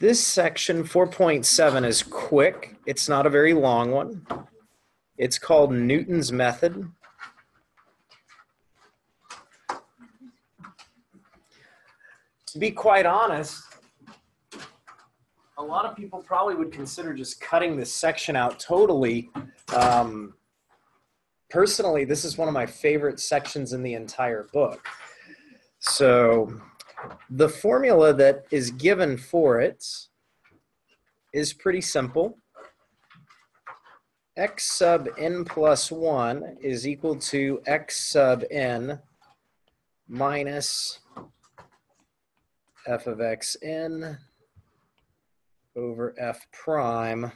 This section 4.7 is quick. It's not a very long one. It's called Newton's method. To be quite honest, a lot of people probably would consider just cutting this section out totally. Personally, this is one of my favorite sections in the entire book. So the formula that is given for it is pretty simple. X sub n plus 1 is equal to x sub n minus f of xn over f prime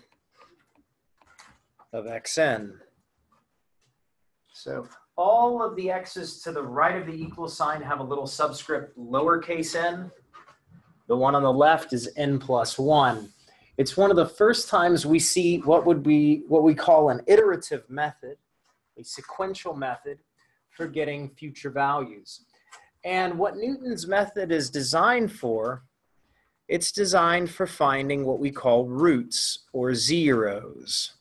of xn. So all of the x's to the right of the equal sign have a little subscript lowercase n. The one on the left is n plus 1. It's one of the first times we see what we call an iterative method, a sequential method for getting future values. And what Newton's method is designed for, it's designed for finding what we call roots or zeros.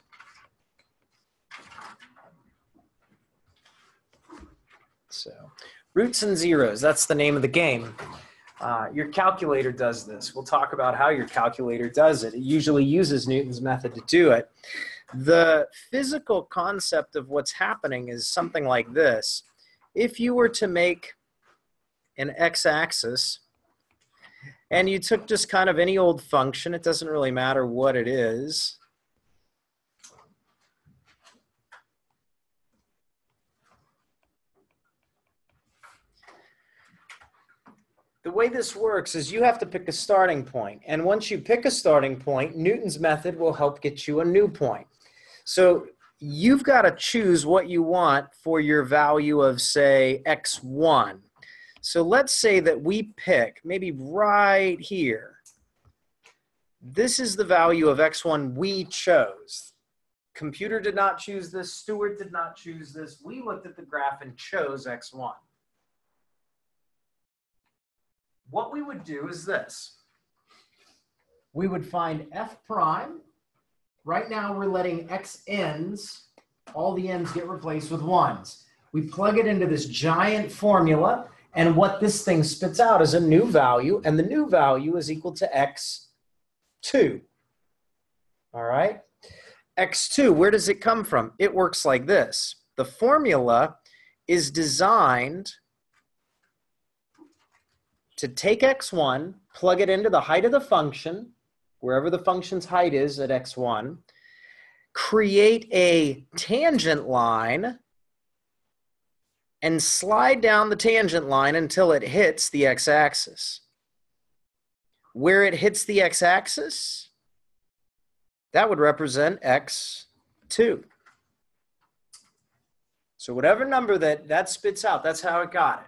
So roots and zeros, that's the name of the game. Your calculator does this. We'll talk about how your calculator does it. It usually uses Newton's method to do it. The physical concept of what's happening is something like this. If you were to make an x-axis and you took just kind of any old function, it doesn't really matter what it is, the way this works is you have to pick a starting point. And once you pick a starting point, Newton's method will help get you a new point. So you've got to choose what you want for your value of, say, x1. So let's say that we pick, maybe right here, this is the value of x1 we chose. Computer did not choose this. Stewart did not choose this. We looked at the graph and chose x1. What we would do is this. We would find f prime. Right now we're letting x n's, all the n's get replaced with 1s. We plug it into this giant formula, and what this thing spits out is a new value, and the new value is equal to x2. All right? x2, where does it come from? It works like this. The formula is designed to take x1, plug it into the height of the function, wherever the function's height is at x1, create a tangent line, and slide down the tangent line until it hits the x-axis. Where it hits the x-axis, that would represent x2. So whatever number that spits out, that's how it got it.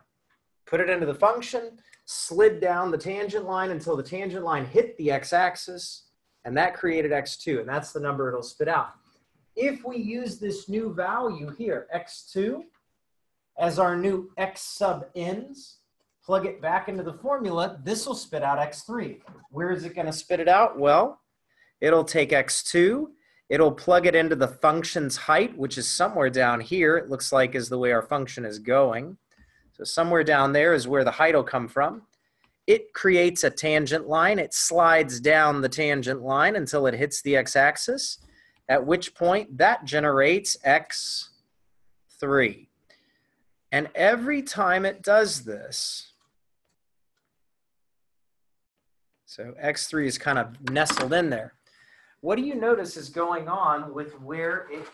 Put it into the function, slid down the tangent line until the tangent line hit the x-axis, and that created x2, and that's the number it'll spit out. If we use this new value here, x2, as our new x sub n's, plug it back into the formula, this will spit out x3. Where is it going to spit it out? Well, it'll take x2, it'll plug it into the function's height, which is somewhere down here, it looks like is the way our function is going. So somewhere down there is where the height will come from. It creates a tangent line. It slides down the tangent line until it hits the x-axis, at which point that generates x3. And every time it does this, so x3 is kind of nestled in there. What do you notice is going on with where it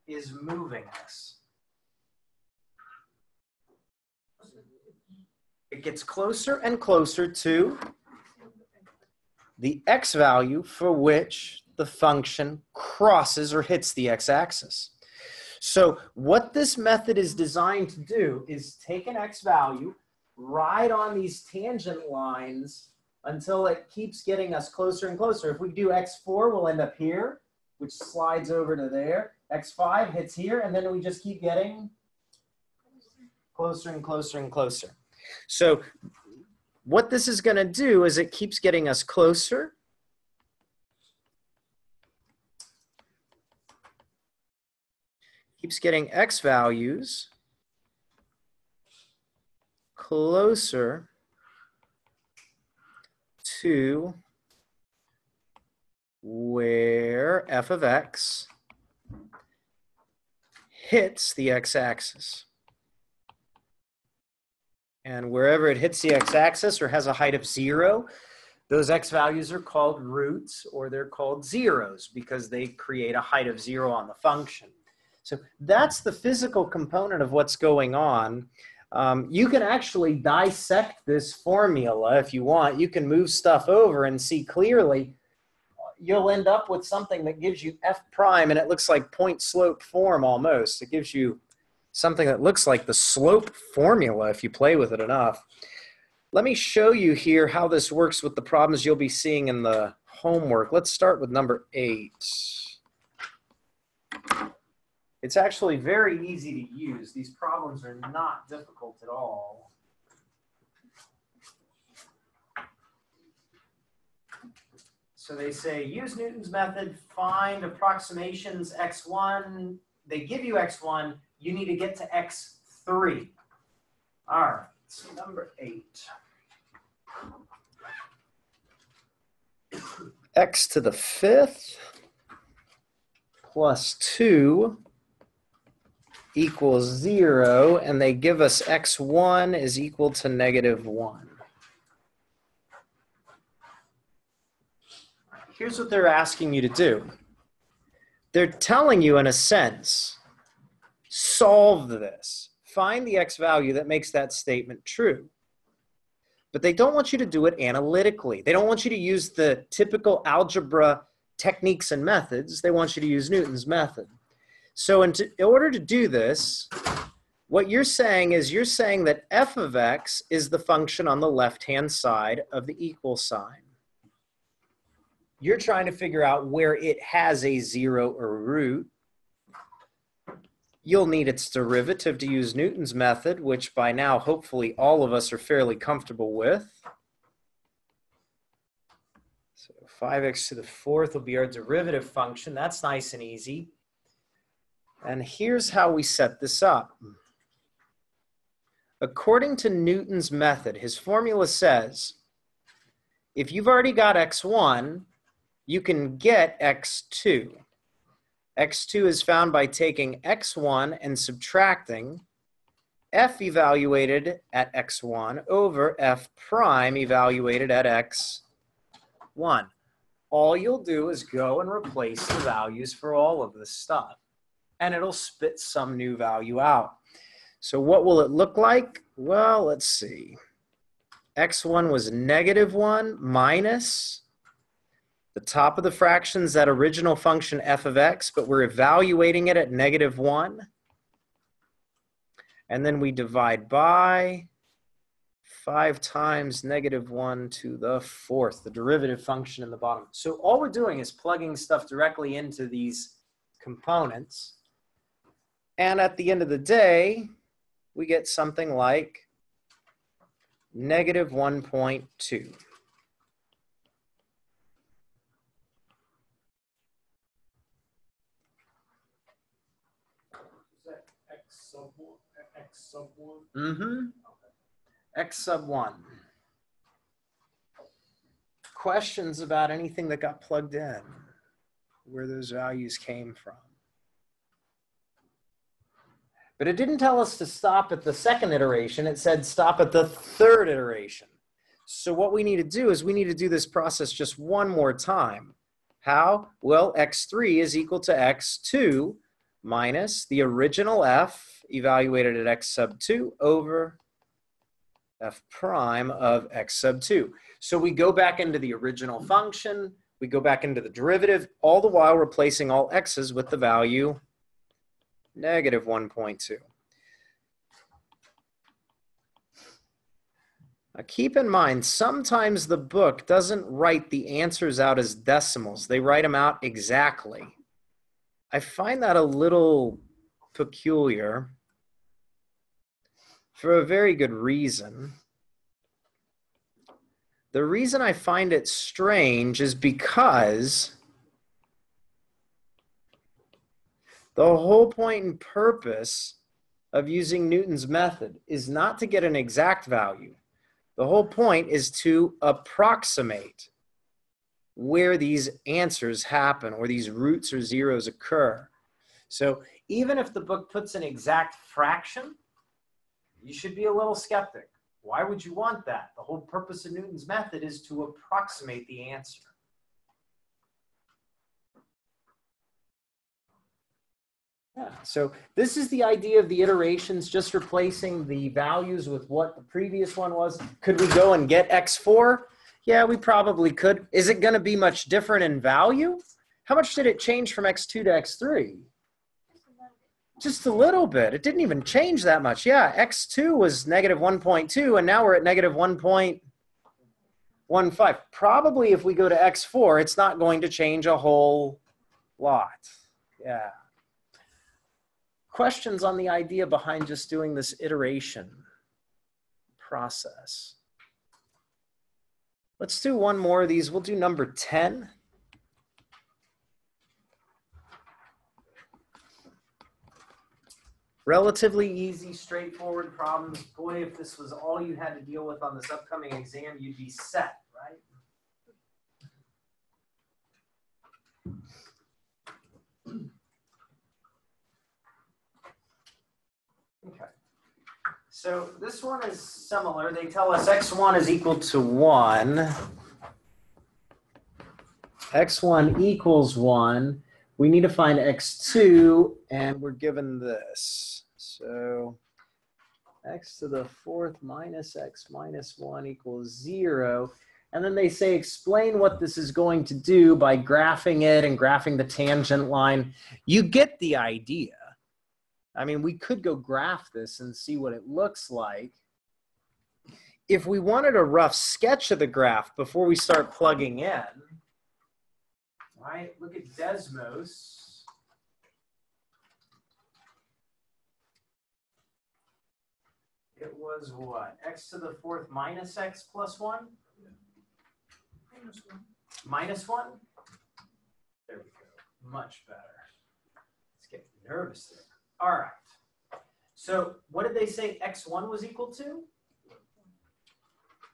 is moving us? It gets closer and closer to the x value for which the function crosses or hits the x-axis. So what this method is designed to do is take an x value, ride on these tangent lines until it keeps getting us closer and closer. If we do x4, we'll end up here, which slides over to there. x5 hits here, and then we just keep getting closer and closer and closer. So what this is going to do is it keeps getting us closer keeps getting x values closer to where f of x hits the x-axis. And wherever it hits the x-axis or has a height of 0, those x values are called roots, or they're called zeros because they create a height of 0 on the function. So that's the physical component of what's going on. You can actually dissect this formula if you want. You can move stuff over and see clearly. You'll end up with something that gives you f prime, and it looks like point slope form almost. It gives you something that looks like the slope formula if you play with it enough. Let me show you here how this works with the problems you'll be seeing in the homework. Let's start with number 8. It's actually very easy to use. These problems are not difficult at all. So they say, use Newton's method, find approximations x1. They give you x1. You need to get to x3. All right, so number 8. X to the 5th plus 2 equals 0, and they give us x1 is equal to -1. Here's what they're asking you to do. They're telling you, in a sense, solve this. Find the x value that makes that statement true. But they don't want you to do it analytically. They don't want you to use the typical algebra techniques and methods. They want you to use Newton's method. So in order to do this, what you're saying is you're saying that f of x is the function on the left-hand side of the equal sign. You're trying to figure out where it has a 0 or root. You'll need its derivative to use Newton's method, which by now, hopefully, all of us are fairly comfortable with. So 5x to the 4th will be our derivative function. That's nice and easy. And here's how we set this up. According to Newton's method, his formula says, if you've already got x1, you can get x2. x2 is found by taking x1 and subtracting f evaluated at x1 over f prime evaluated at x1. All you'll do is go and replace the values for all of this stuff, and it'll spit some new value out. So what will it look like? Well, let's see. x1 was -1 minus the top of the fraction's that original function f of x, but we're evaluating it at -1. And then we divide by 5 times -1 to the 4th, the derivative function in the bottom. So all we're doing is plugging stuff directly into these components. And at the end of the day, we get something like -1.2. X sub 1? Mm-hmm. Okay. X sub 1. Questions about anything that got plugged in, where those values came from. But it didn't tell us to stop at the second iteration. It said stop at the third iteration. So what we need to do is we need to do this process just one more time. How? Well, x3 is equal to x2 minus the original f evaluated at x sub 2 over f prime of x sub 2. So we go back into the original function, we go back into the derivative, all the while replacing all x's with the value -1.2. Now keep in mind, sometimes the book doesn't write the answers out as decimals. They write them out exactly. I find that a little peculiar for a very good reason. The reason I find it strange is because The whole point and purpose of using Newton's method is not to get an exact value. The whole point is to approximate where these answers happen or these roots or zeros occur. So even if the book puts an exact fraction, you should be a little skeptic. Why would you want that? The whole purpose of Newton's method is to approximate the answer. Yeah, so this is the idea of the iterations, just replacing the values with what the previous one was. Could we go and get x4? Yeah, we probably could. Is it going to be much different in value? How much did it change from x2 to x3? Just a little bit. It didn't even change that much. Yeah, x2 was negative 1.2, and now we're at negative 1.15. Probably if we go to x4, it's not going to change a whole lot. Yeah. Questions on the idea behind just doing this iteration process? Let's do one more of these. We'll do number 10. Relatively easy, straightforward problems. Boy, if this was all you had to deal with on this upcoming exam, you'd be set, right? Okay. So this one is similar. They tell us x1 is equal to 1. x1 equals 1. We need to find x2, and we're given this. So x to the 4th minus x minus 1 equals 0. And then they say explain what this is going to do by graphing it and graphing the tangent line. You get the idea. I mean, we could go graph this and see what it looks like. If we wanted a rough sketch of the graph before we start plugging in, right? Look at Desmos. It was what? X to the 4th minus x plus 1? Minus 1. Minus 1? There we go. Much better. Let's get nervous there. All right. So what did they say x1 was equal to?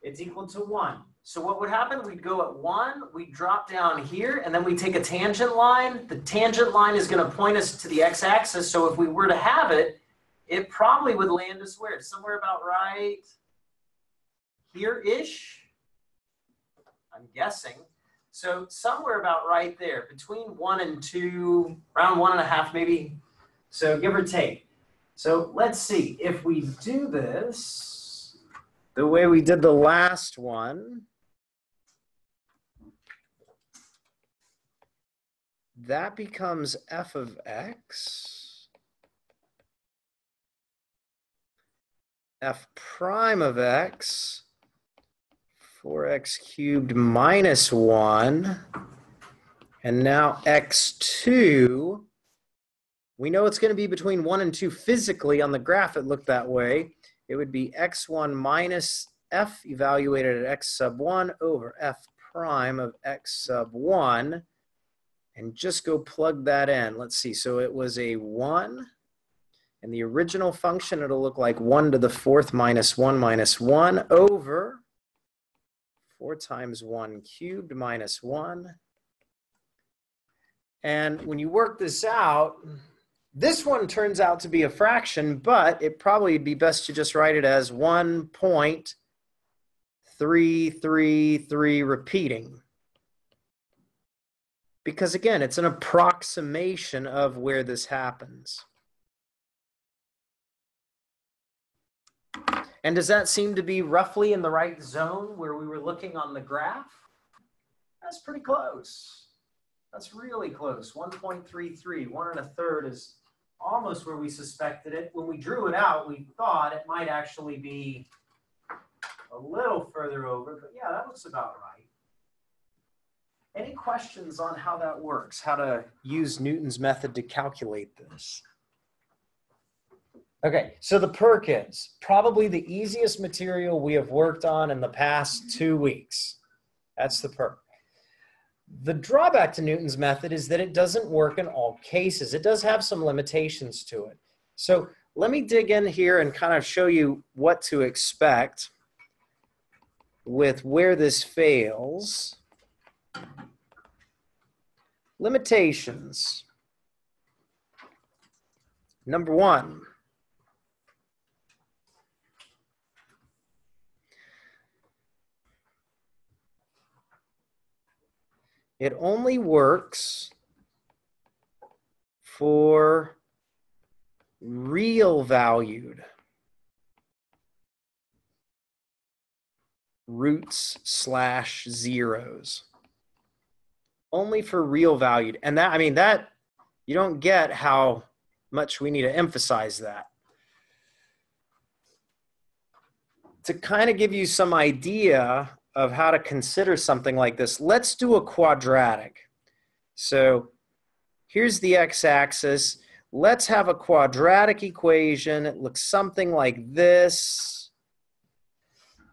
It's equal to 1. So what would happen? We'd go at 1, we'd drop down here, and then we take a tangent line. The tangent line is going to point us to the x-axis. So if we were to have it, it probably would land us where? Somewhere about right here-ish, I'm guessing. So somewhere about right there, between 1 and 2, around 1.5 maybe. So give or take. So let's see, if we do this the way we did the last one, that becomes f of x. F prime of x, 4x cubed minus 1. And now x2, we know it's going to be between 1 and 2 physically. On the graph, it looked that way. It would be x1 minus f evaluated at x sub 1 over f prime of x sub 1. And just go plug that in. Let's see. So it was a 1. And the original function, it'll look like 1 to the 4th minus 1 over 4 times 1 cubed minus 1. And when you work this out, this one turns out to be a fraction, but it probably would be best to just write it as 1.333 repeating. Because again, it's an approximation of where this happens. And does that seem to be roughly in the right zone where we were looking on the graph? That's pretty close. That's really close. 1.33, 1 1/3 is almost where we suspected it. When we drew it out, we thought it might actually be a little further over, but yeah, that looks about right. Any questions on how that works, how to use Newton's method to calculate this? Okay, so the Perkins, probably the easiest material we have worked on in the past 2 weeks. That's the Perk. The drawback to Newton's method is that it doesn't work in all cases. It does have some limitations to it. So let me dig in here and kind of show you what to expect with where this fails. Limitations. Number one, it only works for real valued roots / zeros. Only for real valued. And that, I mean, that you don't get how much we need to emphasize that. To kind of give you some idea of how to consider something like this, let's do a quadratic. So here's the x-axis. Let's have a quadratic equation. It looks something like this.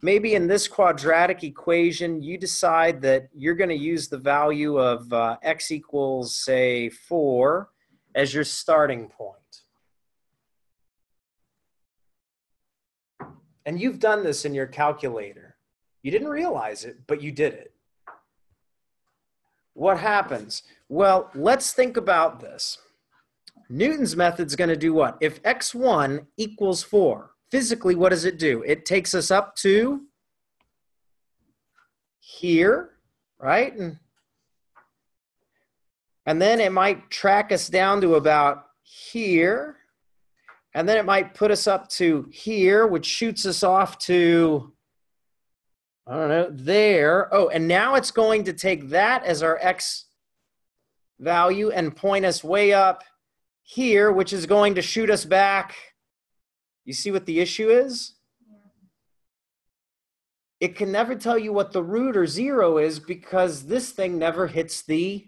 Maybe in this quadratic equation, you decide that you're going to use the value of x equals, say, 4 as your starting point. And you've done this in your calculator. You didn't realize it, but you did it. What happens? Well, let's think about this. Newton's method is going to do what? If x1 equals 4, physically, what does it do? It takes us up to here, right? And then it might track us down to about here. And then it might put us up to here, which shoots us off to, I don't know, there. Oh, and now it's going to take that as our x value and point us way up here, which is going to shoot us back. You see what the issue is? It can never tell you what the root or 0 is because this thing never hits the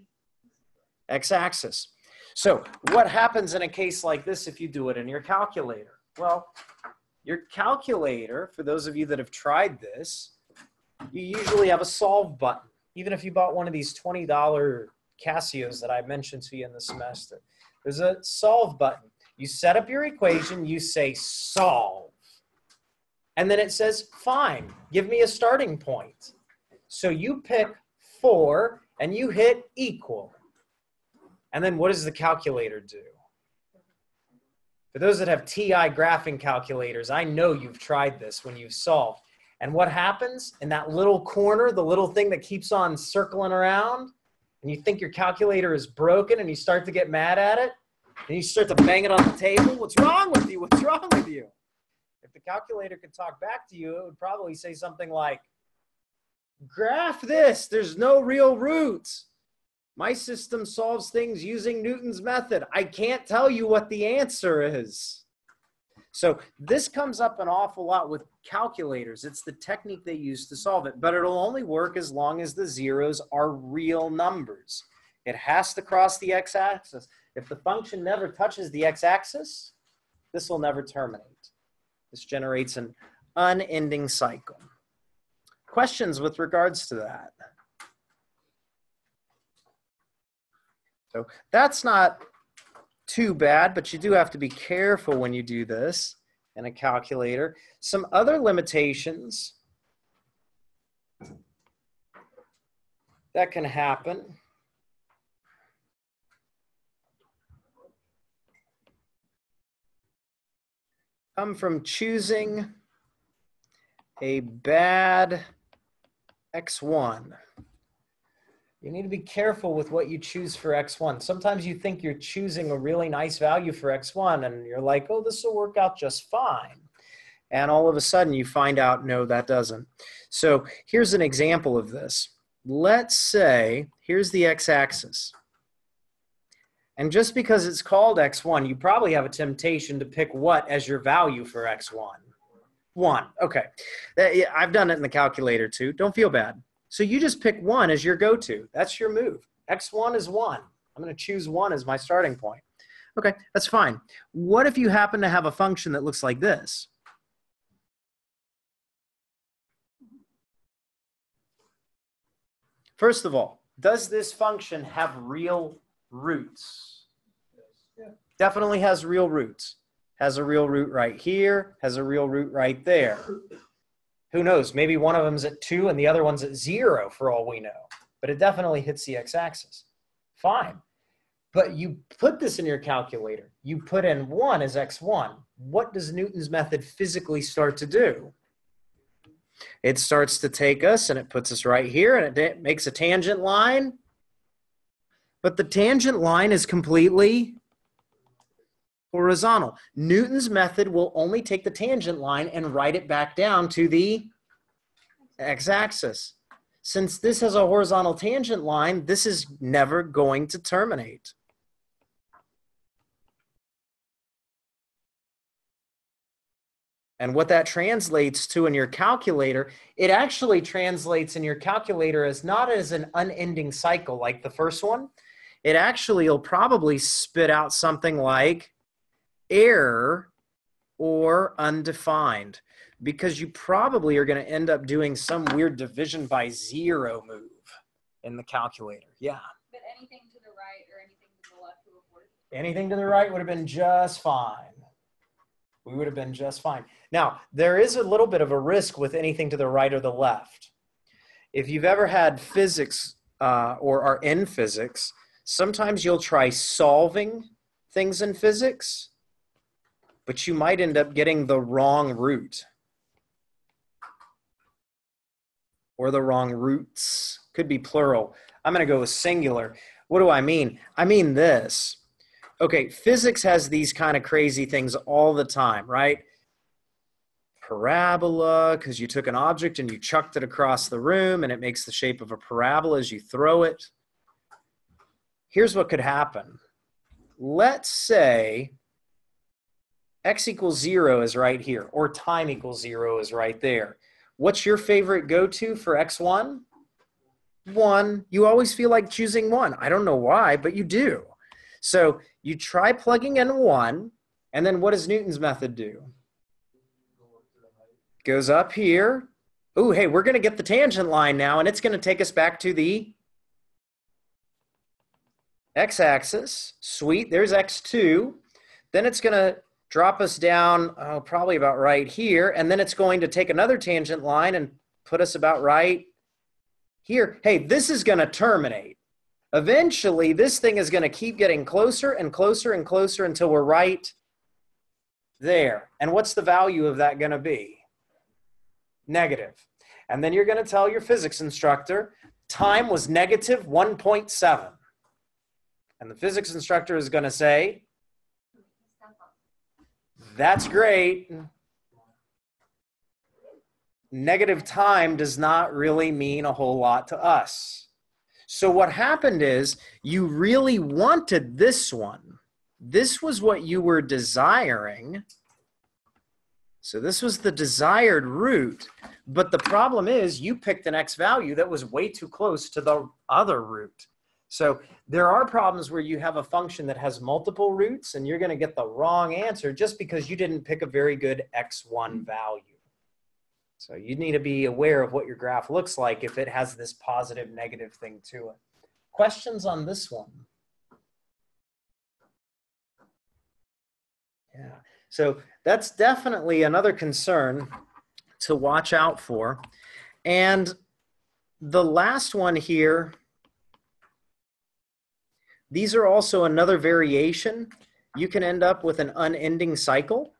x-axis. So what happens in a case like this if you do it in your calculator? Well, your calculator, for those of you that have tried this, you usually have a solve button. Even if you bought one of these $20 Casios that I mentioned to you in the semester, there's a solve button. You set up your equation, you say solve. And then it says, fine, give me a starting point. So you pick 4 and you hit equal. And then what does the calculator do? For those that have TI graphing calculators, I know you've tried this when you've solved. And what happens in that little corner, the little thing that keeps on circling around, and you think your calculator is broken and you start to get mad at it, and you start to bang it on the table. What's wrong with you? What's wrong with you? If the calculator could talk back to you, it would probably say something like, graph this. There's no real roots. My system solves things using Newton's method. I can't tell you what the answer is. So this comes up an awful lot with calculators. It's the technique they use to solve it, but it'll only work as long as the zeros are real numbers. It has to cross the x-axis. If the function never touches the x-axis, this will never terminate. This generates an unending cycle. Questions with regards to that? So that's not too bad, but you do have to be careful when you do this in a calculator. Some other limitations that can happen. Come from choosing a bad x1. You need to be careful with what you choose for x1. Sometimes you think you're choosing a really nice value for x1 and you're like, oh, this will work out just fine. And all of a sudden you find out, no, that doesn't. So here's an example of this. Let's say, here's the x-axis. And just because it's called x1, you probably have a temptation to pick what as your value for x1? 1. Okay. I've done it in the calculator too. Don't feel bad. So you just pick 1 as your go-to. That's your move. x1 is 1. I'm going to choose 1 as my starting point. Okay, that's fine. What if you happen to have a function that looks like this? First of all, Does this function have real roots? Yeah. Definitely has real roots. Has a real root right here, has a real root right there. Who knows? Maybe one of them's at 2 and the other one's at 0 for all we know. But it definitely hits the x-axis. Fine. But you put this in your calculator. You put in 1 as x1. What does Newton's method physically start to do? It starts to take us and it puts us right here and it makes a tangent line. But the tangent line is completely horizontal. Newton's method will only take the tangent line and write it back down to the x-axis. Since this has a horizontal tangent line, this is never going to terminate. And what that translates to in your calculator, it actually translates in your calculator as not as an unending cycle like the first one. It actually will probably spit out something like error or undefined, because you probably are going to end up doing some weird division by 0 move in the calculator. Yeah. But anything to the right or anything to the left would have worked? Anything to the right would have been just fine. We would have been just fine. Now, there is a little bit of a risk with anything to the right or the left. If you've ever had physics or are in physics, sometimes you'll try solving things in physics, but you might end up getting the wrong root or the wrong roots. Could be plural. I'm going to go with singular. What do I mean? I mean this. Okay, physics has these kind of crazy things all the time, right? Parabola, because you took an object and you chucked it across the room and it makes the shape of a parabola as you throw it. Here's what could happen. Let's say x equals 0 is right here, or time equals 0 is right there. What's your favorite go-to for x1? 1. You always feel like choosing 1. I don't know why, but you do. So you try plugging in 1, and then what does Newton's method do? Goes up here. Oh, hey, we're going to get the tangent line now, and it's going to take us back to the x-axis. Sweet, there's x2. Then it's going to drop us down, probably about right here, and then it's going to take another tangent line and put us about right here. Hey, this is going to terminate. Eventually, this thing is going to keep getting closer and closer and closer until we're right there. And what's the value of that going to be? Negative. And then you're going to tell your physics instructor, time was negative 1.7. And the physics instructor is going to say, that's great. Negative time does not really mean a whole lot to us. So what happened is you really wanted this one. This was what you were desiring. So this was the desired root. But the problem is you picked an x value that was way too close to the other root. So there are problems where you have a function that has multiple roots and you're going to get the wrong answer just because you didn't pick a very good x1 value. So you need to be aware of what your graph looks like if it has this positive, negative thing to it. Questions on this one? Yeah, so that's definitely another concern to watch out for. And the last one here, these are also another variation. You can end up with an unending cycle,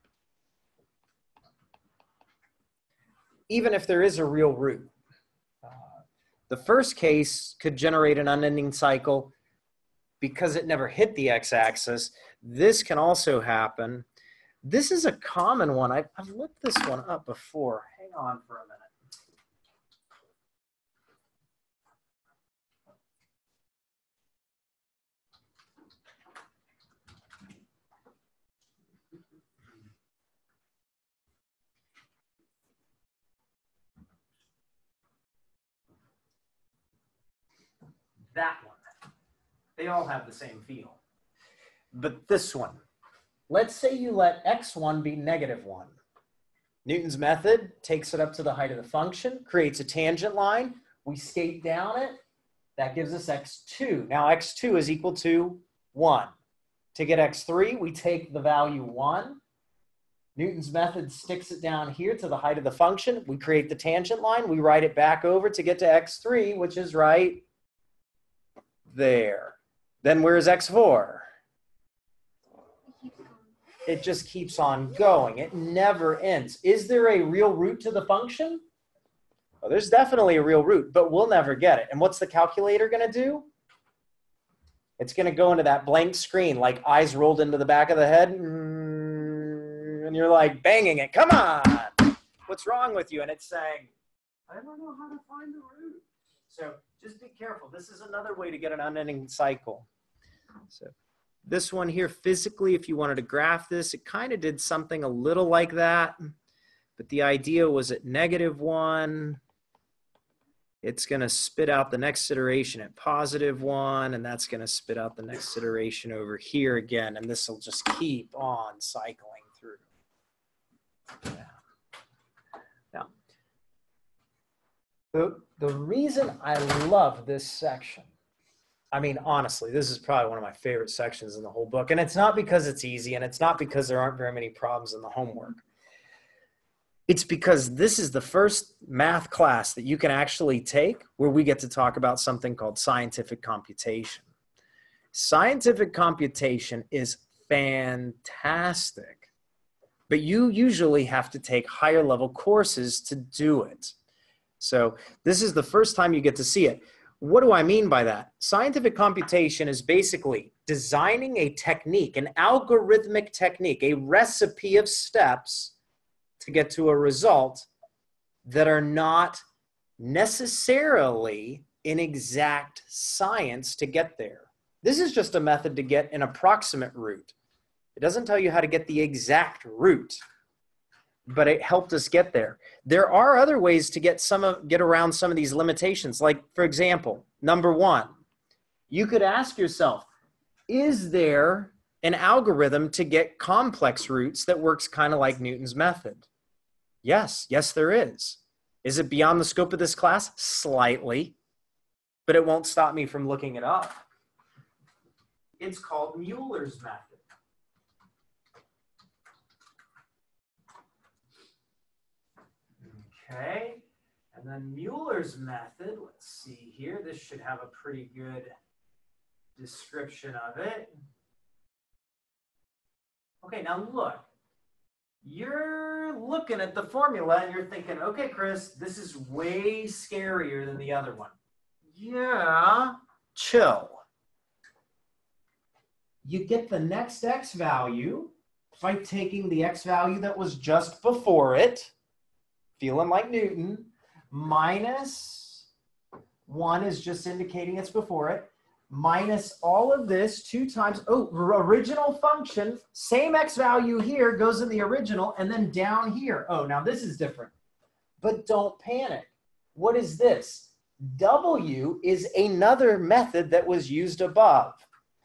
even if there is a real root. The first case could generate an unending cycle because it never hit the x-axis. This can also happen. This is a common one. I've looked this one up before. Hang on for a minute. That one. They all have the same feel. But this one, let's say you let x1 be negative 1. Newton's method takes it up to the height of the function, creates a tangent line. We skate down it. That gives us x2. Now x2 is equal to 1. To get x3, we take the value 1. Newton's method sticks it down here to the height of the function. We create the tangent line. We write it back over to get to x3, which is right there. Then where's x4? It just keeps on going. It never ends. Is there a real root to the function? Well, there's definitely a real root, but we'll never get it. And what's the calculator going to do? It's going to go into that blank screen like eyes rolled into the back of the head. And you're like banging it. Come on. What's wrong with you? And it's saying, I don't know how to find the root. So just be careful. This is another way to get an unending cycle. So this one here, physically, if you wanted to graph this, it kind of did something a little like that. But the idea was at -1, it's going to spit out the next iteration at +1, and that's going to spit out the next iteration over here again. And this will just keep on cycling through. Now, the reason I love this section, I mean, honestly, this is probably one of my favorite sections in the whole book. And it's not because it's easy, and it's not because there aren't very many problems in the homework. It's because this is the first math class that you can actually take where we get to talk about something called scientific computation. Scientific computation is fantastic, but you usually have to take higher level courses to do it. So this is the first time you get to see it. What do I mean by that? Scientific computation is basically designing a technique, an algorithmic technique, a recipe of steps to get to a result that are not necessarily in exact science to get there. This is just a method to get an approximate root. It doesn't tell you how to get the exact root, but it helped us get there. There are other ways to get around some of these limitations. Like, for example, number 1, you could ask yourself, is there an algorithm to get complex roots that works kind of like Newton's method? Yes, there is. Is it beyond the scope of this class? Slightly, but it won't stop me from looking it up. It's called Euler's method. Okay, and then Euler's method, let's see here. This should have a pretty good description of it. Okay, now look. You're looking at the formula and you're thinking, okay, Chris, this is way scarier than the other one. Yeah, chill. You get the next x value by taking the x value that was just before it, feeling like Newton, minus 1 is just indicating it's before it, minus all of this 2 times, original function, same x value here goes in the original, and then down here. Oh, now this is different. But don't panic. What is this? W is another method that was used above.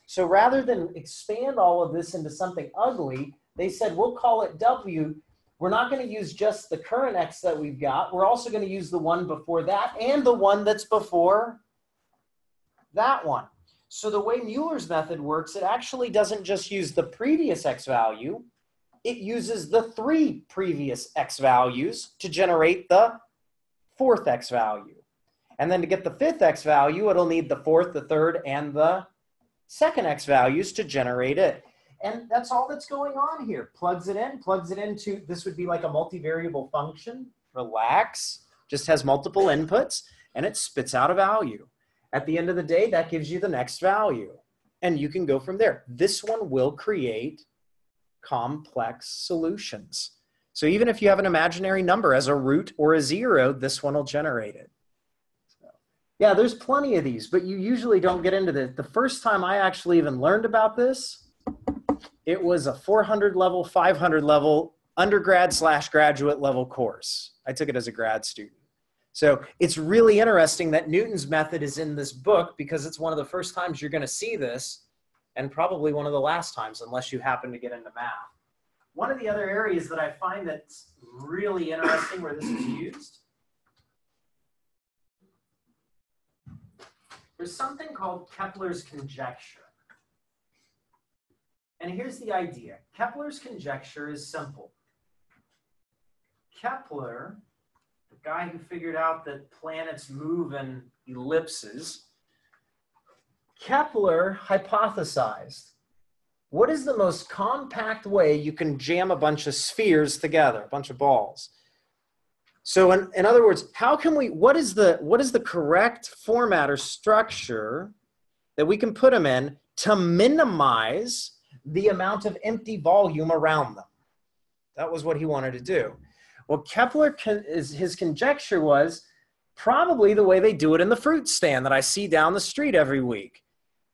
So rather than expand all of this into something ugly, they said, we'll call it W. We're not going to use just the current x that we've got. We're also going to use the one before that and the one that's before that one. So the way Euler's method works, it actually doesn't just use the previous x value. It uses the 3 previous x values to generate the 4th x value. And then to get the 5th x value, it'll need the 4th, the 3rd, and the 2nd x values to generate it. And that's all that's going on here. Plugs it into, this would be like a multivariable function. Relax, just has multiple inputs, and it spits out a value. At the end of the day, that gives you the next value. And you can go from there. This one will create complex solutions. So even if you have an imaginary number as a root or a 0, this one will generate it. So, yeah, there's plenty of these, but you usually don't get into this. The first time I actually even learned about this, it was a 400 level, 500 level, undergrad/graduate level course. I took it as a grad student. So it's really interesting that Newton's method is in this book because it's one of the first times you're going to see this and probably one of the last times unless you happen to get into math. One of the other areas that I find that's really interesting where this is used there's something called Kepler's conjecture. And here's the idea. Kepler's conjecture is simple. Kepler, the guy who figured out that planets move in ellipses, Kepler hypothesized, what is the most compact way you can jam a bunch of spheres together, a bunch of balls? So in other words, how can we, what is the correct format or structure that we can put them in to minimize the amount of empty volume around them? That was what he wanted to do. Well, his conjecture was probably the way they do it in the fruit stand that I see down the street every week.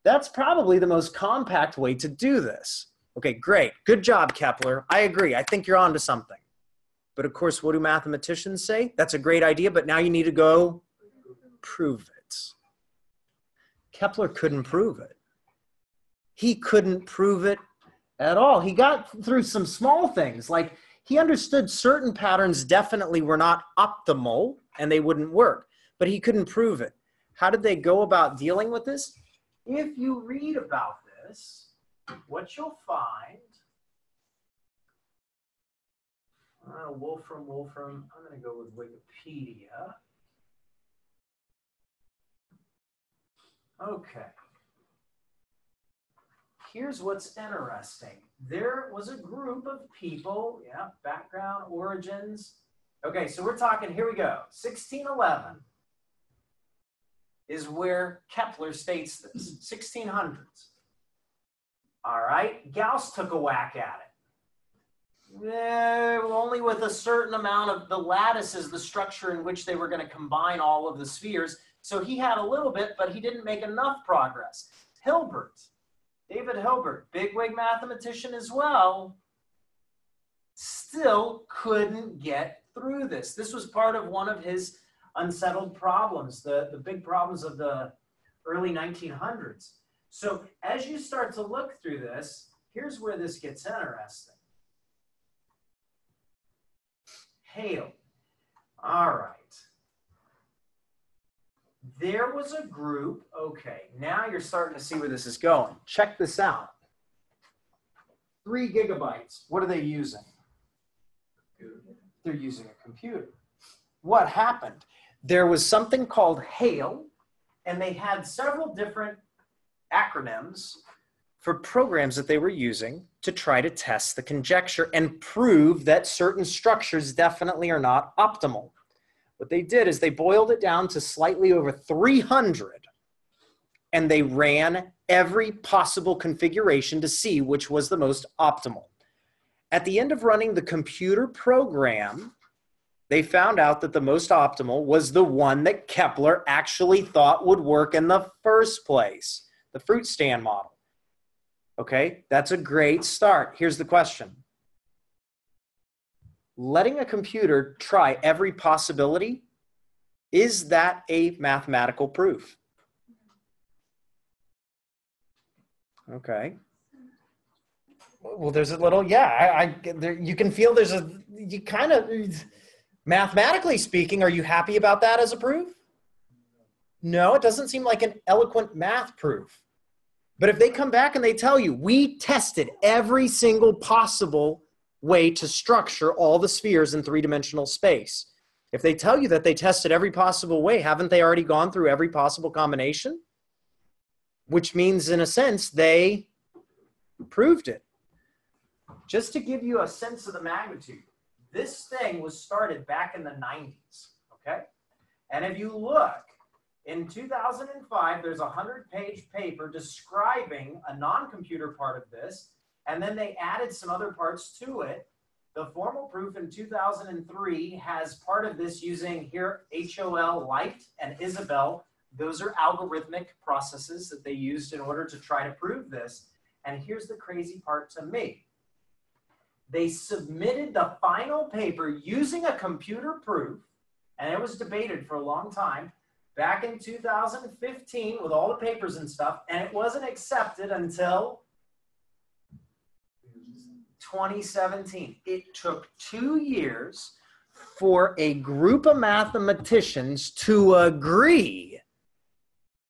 That's probably the most compact way to do this. Okay, great. Good job, Kepler. I agree. I think you're onto something. But of course, what do mathematicians say? That's a great idea, but now you need to go prove it. Kepler couldn't prove it. He couldn't prove it at all. He got through some small things, like he understood certain patterns definitely were not optimal and they wouldn't work, but he couldn't prove it. How did they go about dealing with this? If you read about this, what you'll find, Wolfram, I'm going to go with Wikipedia. Okay. Here's what's interesting. There was a group of people, background, origins. Okay, so we're talking, here we go, 1611 is where Kepler states this, 1600s. All right, Gauss took a whack at it. Only with a certain amount of the lattices, the structure in which they were going to combine all of the spheres. So he had a little bit, but he didn't make enough progress. Hilbert, David Hilbert, bigwig mathematician as well, still couldn't get through this. This was part of one of his unsettled problems, the big problems of the early 1900s. So as you start to look through this, here's where this gets interesting. Hale. All right. There was a group. Okay, now you're starting to see where this is going. Check this out. 3 gigabytes. What are they using? They're using a computer. What happened? There was something called Hale, and they had several different acronyms for programs that they were using to try to test the conjecture and prove that certain structures definitely are not optimal. What they did is they boiled it down to slightly over 300, and they ran every possible configuration to see which was the most optimal. At the end of running the computer program, they found out that the most optimal was the one that Kepler actually thought would work in the first place, the fruit stand model. Okay, that's a great start. Here's the question. Letting a computer try every possibility, is that a mathematical proof? Okay. Well, there's a little, you can feel there's a, you kind of, mathematically speaking, are you happy about that as a proof? No, it doesn't seem like an eloquent math proof. But if they come back and they tell you, we tested every single possible way to structure all the spheres in three-dimensional space. If they tell you that they tested every possible way, haven't they already gone through every possible combination? Which means, in a sense, they proved it. Just to give you a sense of the magnitude, this thing was started back in the 90s, okay? And if you look, in 2005, there's a 100-page paper describing a non-computer part of this, and then they added some other parts to it. The formal proof in 2003 has part of this using here HOL Light and Isabelle. Those are algorithmic processes that they used in order to try to prove this. And here's the crazy part to me. They submitted the final paper using a computer proof, and it was debated for a long time, back in 2015 with all the papers and stuff, and it wasn't accepted until 2017. It took 2 years for a group of mathematicians to agree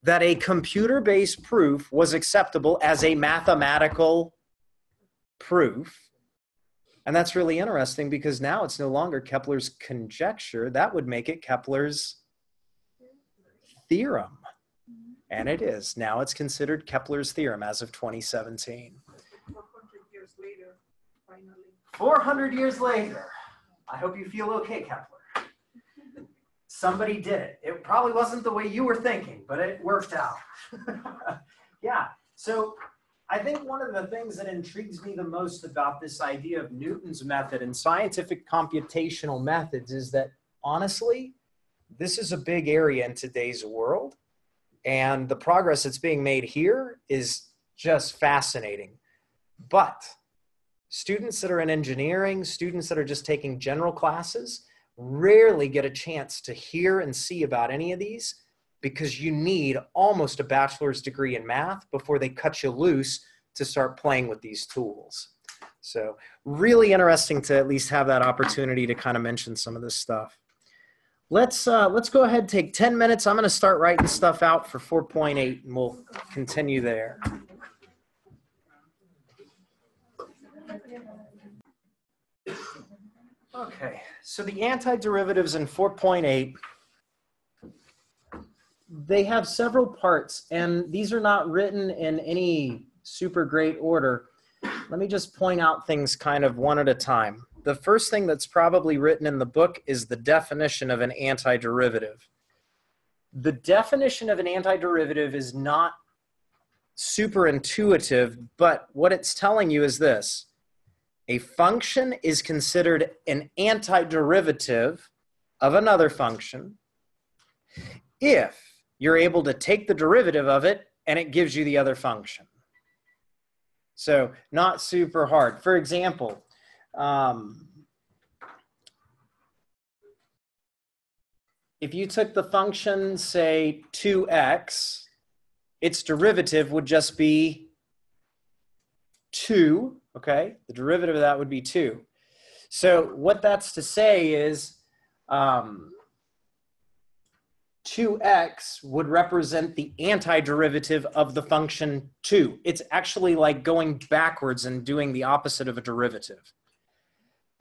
that a computer-based proof was acceptable as a mathematical proof. And that's really interesting because now it's no longer Kepler's conjecture. That would make it Kepler's theorem. And it is. Now it's considered Kepler's theorem as of 2017. 400 years later, finally. 400 years later. I hope you feel okay, Kepler. Somebody did it. It probably wasn't the way you were thinking, but it worked out. Yeah. So I think one of the things that intrigues me the most about this idea of Newton's method and scientific computational methods is that, honestly, this is a big area in today's world. And the progress that's being made here is just fascinating. But students that are in engineering, students that are just taking general classes, rarely get a chance to hear and see about any of these because you need almost a bachelor's degree in math before they cut you loose to start playing with these tools. So really interesting to at least have that opportunity to kind of mention some of this stuff. Let's go ahead and take 10 minutes. I'm going to start writing stuff out for 4.8 and we'll continue there. Okay, so the antiderivatives in 4.8, they have several parts, and these are not written in any super great order. Let me just point out things kind of one at a time. The first thing that's probably written in the book is the definition of an antiderivative. The definition of an antiderivative is not super intuitive, but what it's telling you is this. A function is considered an antiderivative of another function if you're able to take the derivative of it and it gives you the other function. So not super hard. For example, if you took the function, say, 2x, its derivative would just be 2. Okay, the derivative of that would be 2. So what that's to say is 2x would represent the antiderivative of the function 2. It's actually like going backwards and doing the opposite of a derivative.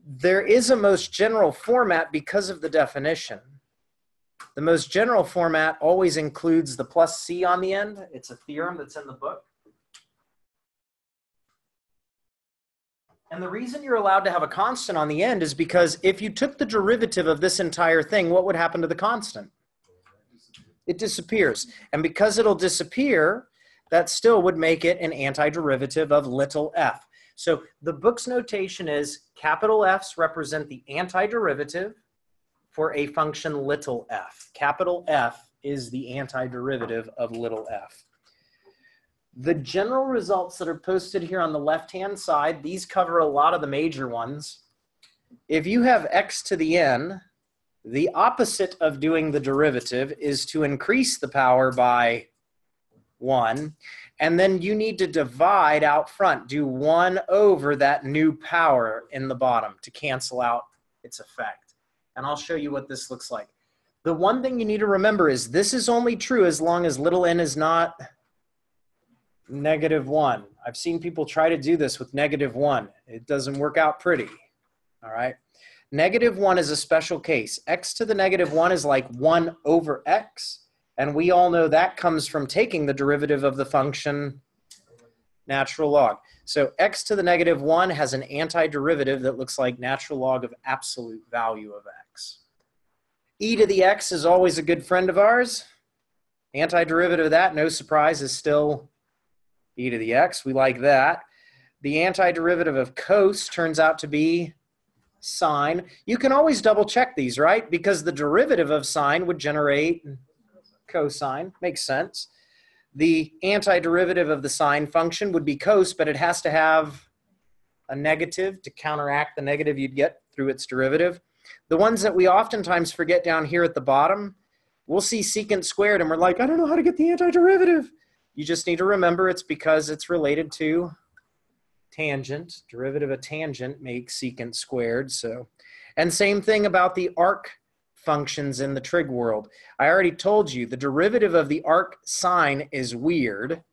There is a most general format because of the definition. The most general format always includes the plus c on the end. It's a theorem that's in the book. And the reason you're allowed to have a constant on the end is because if you took the derivative of this entire thing, what would happen to the constant? It disappears. And because it'll disappear, that still would make it an antiderivative of little f. So the book's notation is capital F's represent the antiderivative for a function little f. Capital F is the antiderivative of little f. The general results that are posted here on the left-hand side, these cover a lot of the major ones. If you have x to the n, the opposite of doing the derivative is to increase the power by 1, and then you need to divide out front, do 1 over that new power in the bottom to cancel out its effect. And I'll show you what this looks like. The one thing you need to remember is this is only true as long as little n is not -1. I've seen people try to do this with -1. It doesn't work out pretty, all right? -1 is a special case. X to the -1 is like 1 over x, and we all know that comes from taking the derivative of the function natural log. So x to the -1 has an antiderivative that looks like natural log of absolute value of x. E to the x is always a good friend of ours. Antiderivative of that, no surprise, is still e to the x. We like that. The antiderivative of cos turns out to be sine. You can always double check these, right? Because the derivative of sine would generate cosine. Makes sense. The antiderivative of the sine function would be cos, but it has to have a negative to counteract the negative you'd get through its derivative. The ones that we oftentimes forget down here at the bottom, we'll see secant squared and we're like, I don't know how to get the antiderivative. You just need to remember it's because it's related to tangent. Derivative of tangent makes secant squared. So, and same thing about the arc functions in the trig world. I already told you the derivative of the arc sine is weird.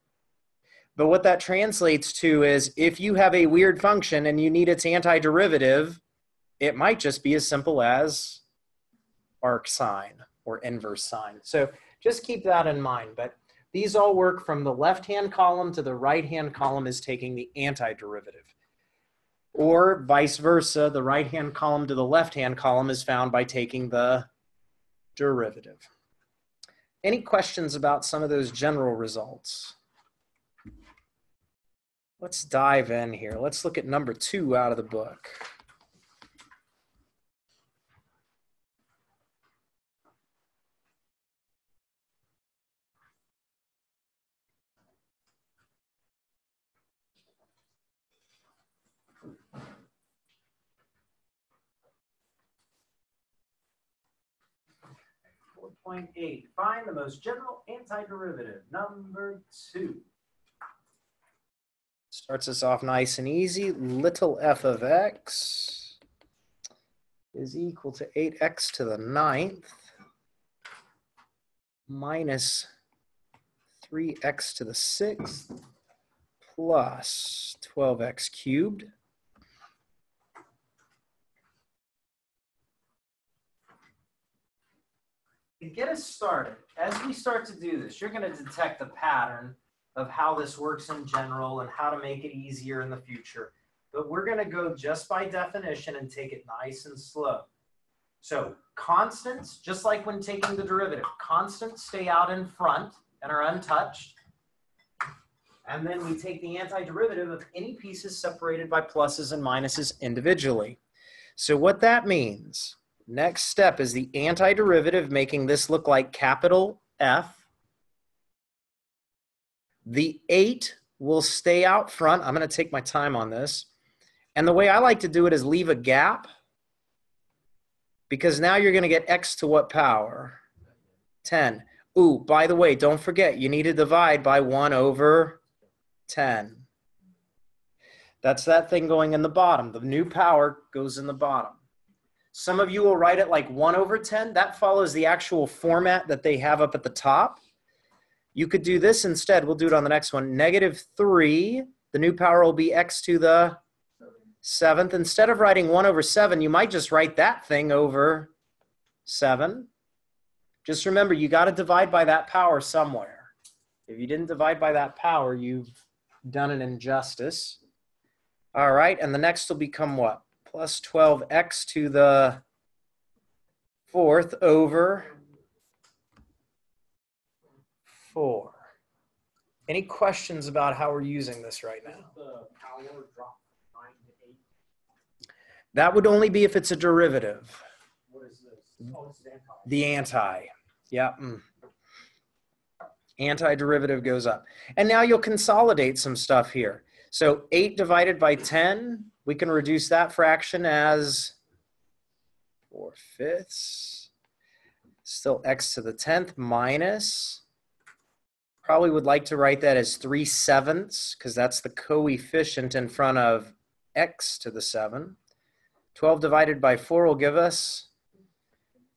But what that translates to is if you have a weird function and you need its antiderivative, it might just be as simple as arc sine or inverse sine. So just keep that in mind. But these all work from the left-hand column to the right-hand column is taking the antiderivative. Or vice versa, the right-hand column to the left-hand column is found by taking the derivative. Any questions about some of those general results? Let's dive in here. Let's look at number 2 out of the book. Point 8. Find the most general antiderivative. Number 2. Starts us off nice and easy. Little f of x is equal to 8x to the 9th minus 3x to the 6th plus 12x cubed. To get us started, as we start to do this, you're going to detect the pattern of how this works in general and how to make it easier in the future. But we're going to go just by definition and take it nice and slow. So constants, just like when taking the derivative, constants stay out in front and are untouched. And then we take the antiderivative of any pieces separated by pluses and minuses individually. So what that means, next step is the antiderivative, making this look like capital F. The 8 will stay out front. I'm going to take my time on this. And the way I like to do it is leave a gap, because now you're going to get x to what power? 10. Ooh, by the way, don't forget, you need to divide by 1 over 10. That's that thing going in the bottom. The new power goes in the bottom. Some of you will write it like 1 over 10. That follows the actual format that they have up at the top. You could do this instead. We'll do it on the next one. -3. The new power will be x to the 7th. Instead of writing 1 over 7, you might just write that thing over 7. Just remember, you got to divide by that power somewhere. If you didn't divide by that power, you've done an injustice. All right, and the next will become what? Plus 12x to the 4th over 4. Any questions about how we're using this right now? That would only be if it's a derivative. What is this? Oh, it's The anti. Yeah. Antiderivative goes up. And now you'll consolidate some stuff here. So 8 divided by 10, we can reduce that fraction as 4/5. Still x to the 10th minus, probably would like to write that as 3/7 because that's the coefficient in front of x to the 7. 12 divided by 4 will give us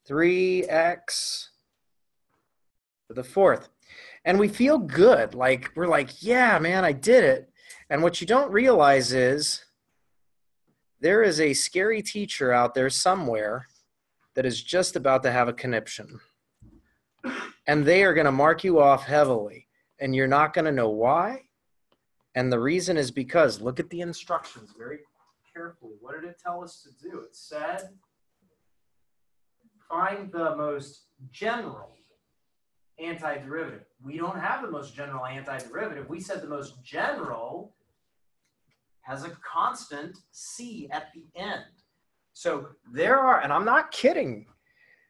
3x to the 4th. And we feel good. Like, we're like, yeah, man, I did it. And what you don't realize is there is a scary teacher out there somewhere that is just about to have a conniption. And they are going to mark you off heavily. And you're not going to know why. And the reason is because, look at the instructions very carefully. What did it tell us to do? It said, find the most general antiderivative. We don't have the most general antiderivative. We said the most general has a constant c at the end. So there are, and I'm not kidding,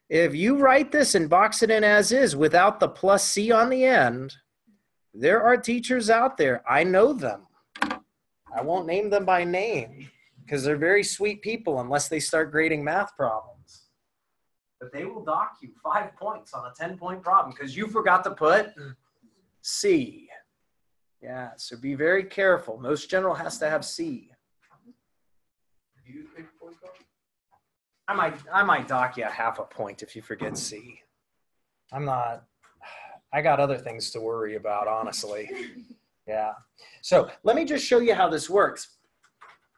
if you write this and box it in as is without the plus c on the end, there are teachers out there, I know them. I won't name them by name because they're very sweet people unless they start grading math problems. But they will dock you 5 points on a 10-point problem because you forgot to put C. Yeah, so be very careful. Most general has to have C. I might dock you half a point if you forget C. I got other things to worry about, honestly. Yeah. So let me just show you how this works.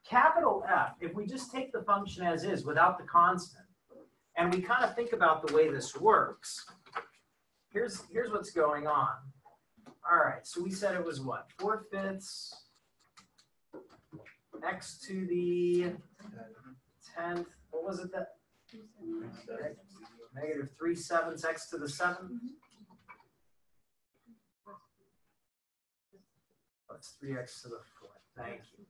Capital F, if we just take the function as is without the constant, and we kind of think about the way this works, here's what's going on. All right, so we said it was what? 4/5 x to the 10th. What was it that? Negative 3/7 x to the 7th. That's 3x to the 4th. Thank you.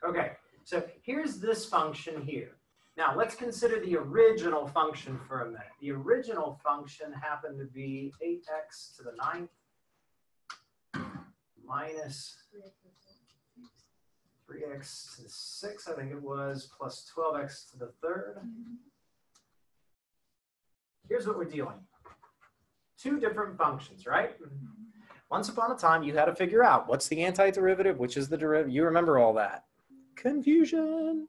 Okay, so here's this function here. Now let's consider the original function for a minute. The original function happened to be 8x to the 9th minus 3x to the 6th, I think it was, plus 12x to the 3rd. Here's what we're dealing with. Two different functions, right? Once upon a time, you had to figure out what's the antiderivative, which is the derivative. You remember all that. Confusion.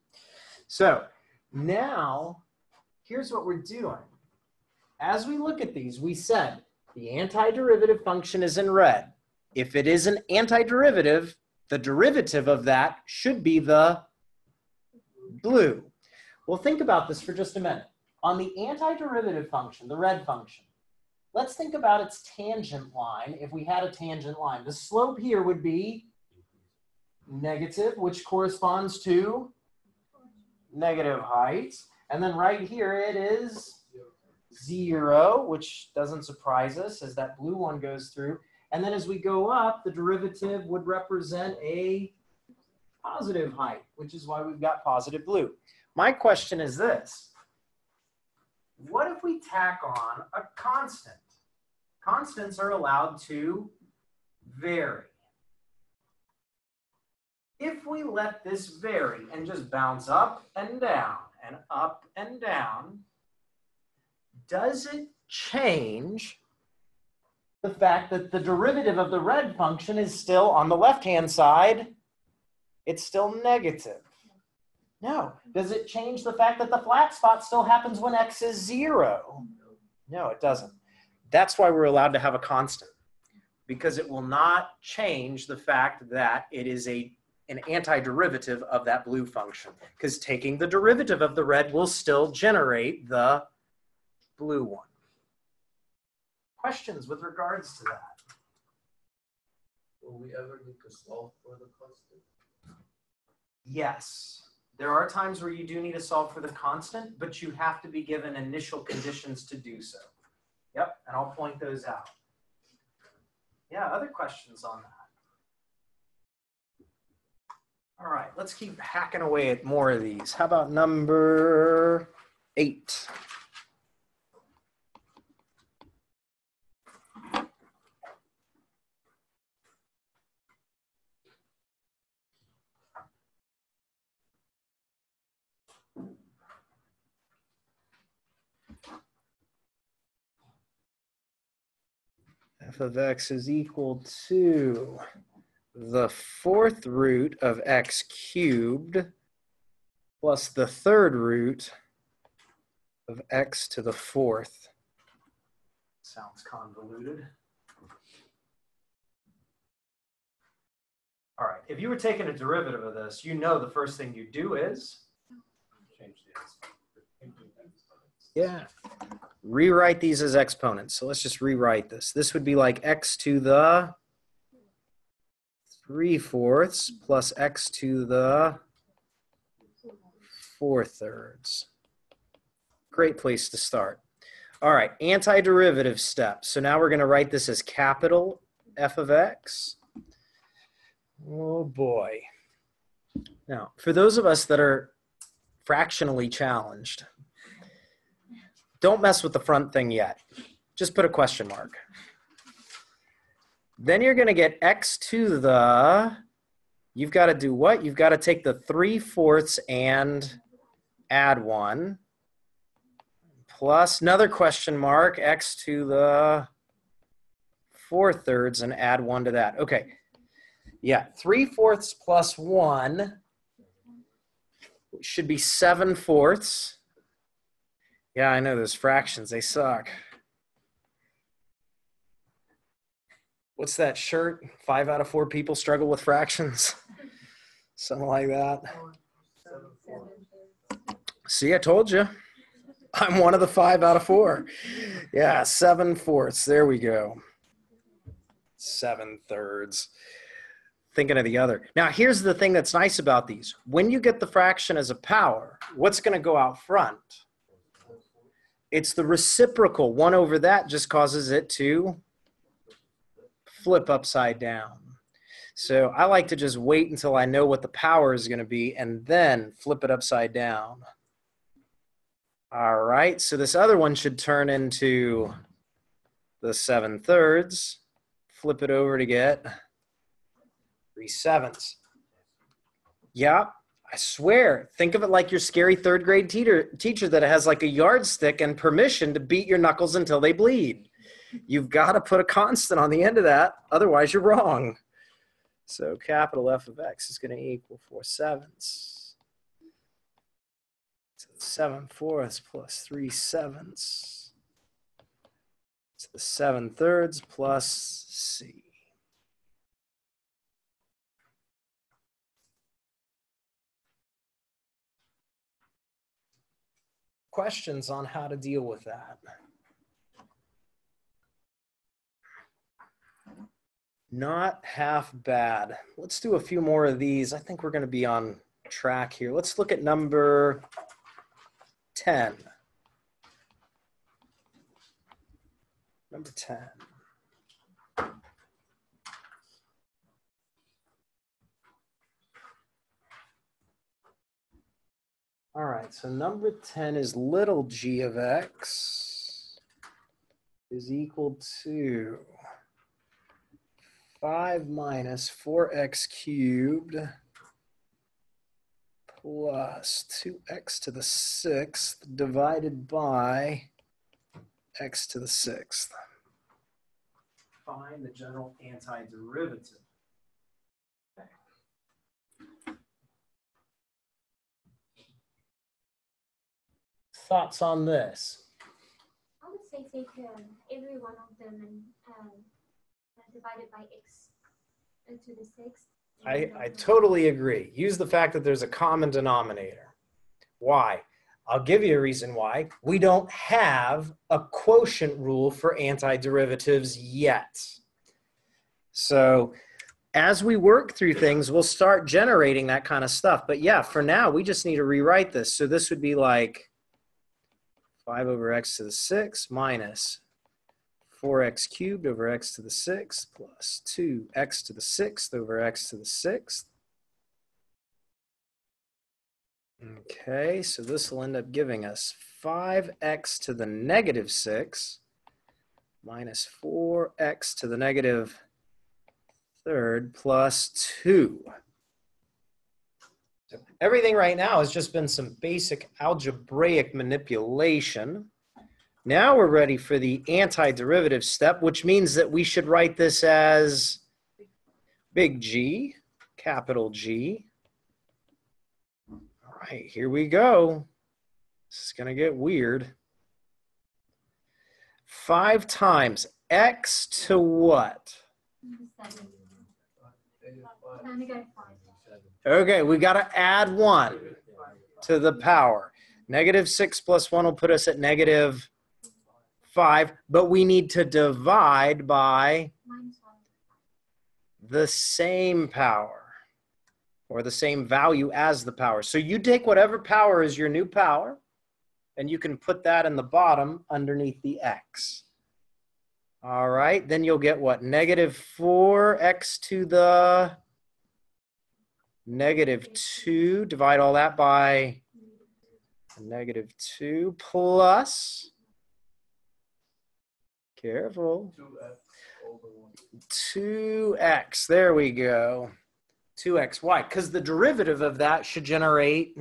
So now, here's what we're doing. As we look at these, we said the antiderivative function is in red. If it is an antiderivative, the derivative of that should be the blue. Well, think about this for just a minute. On the antiderivative function, the red function, let's think about its tangent line. If we had a tangent line, the slope here would be negative, which corresponds to negative height. And then right here it is 0, which doesn't surprise us as that blue one goes through. And then as we go up, the derivative would represent a positive height, which is why we've got positive blue. My question is this. What if we tack on a constant? Constants are allowed to vary. If we let this vary and just bounce up and down and up and down, does it change the fact that the derivative of the red function is still on the left-hand side? It's still negative. No. Does it change the fact that the flat spot still happens when x is 0? No, it doesn't. That's why we're allowed to have a constant, because it will not change the fact that it is an antiderivative of that blue function, because taking the derivative of the red will still generate the blue one. Questions with regards to that? Will we ever need to solve for the constant? Yes. There are times where you do need to solve for the constant, but you have to be given initial conditions to do so. Yep, and I'll point those out. Yeah, other questions on that? All right, let's keep hacking away at more of these. How about number 8? F of x is equal to the 4th root of x cubed plus the 3rd root of x to the 4th. Sounds convoluted. All right, if you were taking a derivative of this, you know the first thing you do is change the exponent. Yeah. Rewrite these as exponents. So let's just rewrite this. This would be like x to the 3/4 plus x to the 4/3. Great place to start. All right, antiderivative step. So now we're going to write this as capital F of x. Oh boy. Now, for those of us that are fractionally challenged, don't mess with the front thing yet. Just put a question mark. Then you're going to get x to the, you've got to do what? You've got to take the 3/4 and add 1, plus another question mark, x to the 4/3 and add 1 to that. Okay. Yeah, 3/4 plus 1 should be 7/4. Yeah, I know those fractions, they suck. What's that shirt? 5 out of 4 people struggle with fractions. Something like that. See, I told you. I'm one of the 5 out of 4. Yeah, 7/4. There we go. 7/3. Thinking of the other. Now, here's the thing that's nice about these. When you get the fraction as a power, what's going to go out front? It's the reciprocal. 1 over that just causes it to flip upside down. So I like to just wait until I know what the power is going to be and then flip it upside down. All right, so this other one should turn into the 7/3. Flip it over to get 3/7. Yeah, I swear. Think of it like your scary 3rd grade teacher that has like a yardstick and permission to beat your knuckles until they bleed. You've got to put a constant on the end of that, otherwise you're wrong. So capital F of x is going to equal 4/7. So 7/4 plus 3/7 to the 7/3 plus c. Questions on how to deal with that? Not half bad. Let's do a few more of these. I think we're going to be on track here. Let's look at number 10. Number 10. All right, so number 10 is little g of x is equal to 5 minus 4x cubed plus 2x to the 6th divided by x to the 6th. Find the general antiderivative. Thoughts on this? I would say take every one of them and divide it by x to the 6th. I totally agree. Use the fact that there's a common denominator. Why? I'll give you a reason why. We don't have a quotient rule for antiderivatives yet. So as we work through things, we'll start generating that kind of stuff. But yeah, for now, we just need to rewrite this. So this would be like 5 over x to the 6th minus 4x cubed over x to the 6th plus 2x to the 6th over x to the 6th. Okay, so this will end up giving us 5x to the negative 6 minus 4x to the negative 3rd plus 2. So everything right now has just been some basic algebraic manipulation. Now we're ready for the antiderivative step, which means that we should write this as big G, capital G. All right, here we go. This is going to get weird. 5 times x to what? Okay, we got to add 1 to the power. Negative 6 plus 1 will put us at negative 5, but we need to divide by the same power or the same value as the power. So you take whatever power is your new power and you can put that in the bottom underneath the x. All right, then you'll get what? Negative 4x to the negative 2. Divide all that by negative 2 plus, careful, 2x. There we go. 2x. Why? Because the derivative of that should generate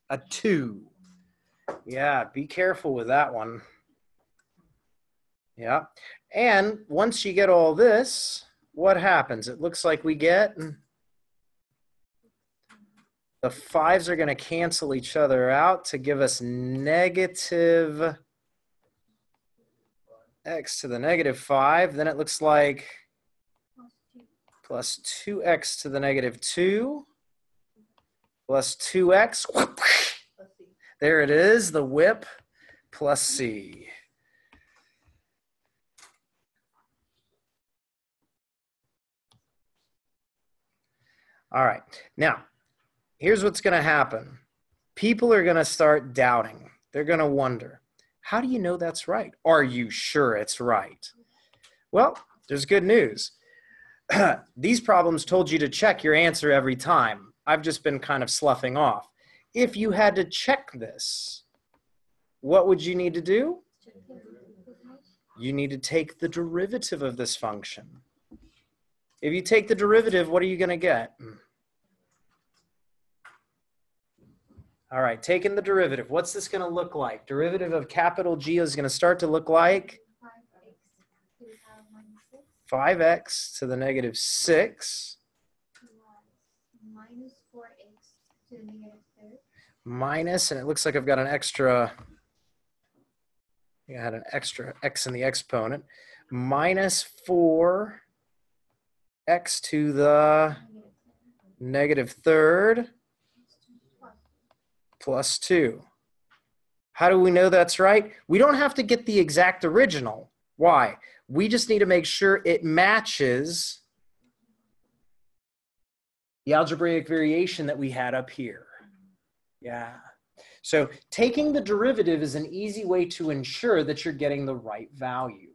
a 2. Yeah, be careful with that one. Yeah. And once you get all this, what happens? It looks like we get The 5s are going to cancel each other out to give us negative x to the negative 5. Then it looks like plus 2x to the negative 2 plus 2x. There it is, the whip plus c. All right, now, here's what's going to happen. People are going to start doubting. They're going to wonder, how do you know that's right? Are you sure it's right? Well, there's good news. These problems told you to check your answer every time. I've just been kind of sloughing off. If you had to check this, what would you need to do? You need to take the derivative of this function. If you take the derivative, what are you going to get? All right, taking the derivative. What's this going to look like? Derivative of capital G is going to start to look like 5x to the negative 6 minus 4x to the negative third. minus, and it looks like I've got an extra, I had an extra x in the exponent, minus 4x to the negative third plus 2. How do we know that's right? We don't have to get the exact original. Why? We just need to make sure it matches the algebraic variation that we had up here. Yeah. So taking the derivative is an easy way to ensure that you're getting the right value.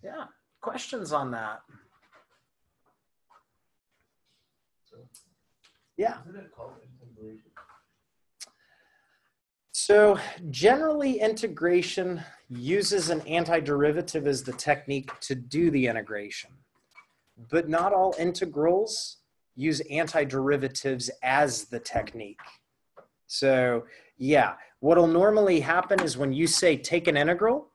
Yeah. Questions on that? Yeah. Isn't it called integration? So generally integration uses an antiderivative as the technique to do the integration, but not all integrals use antiderivatives as the technique. So yeah, what'll normally happen is when you say take an integral,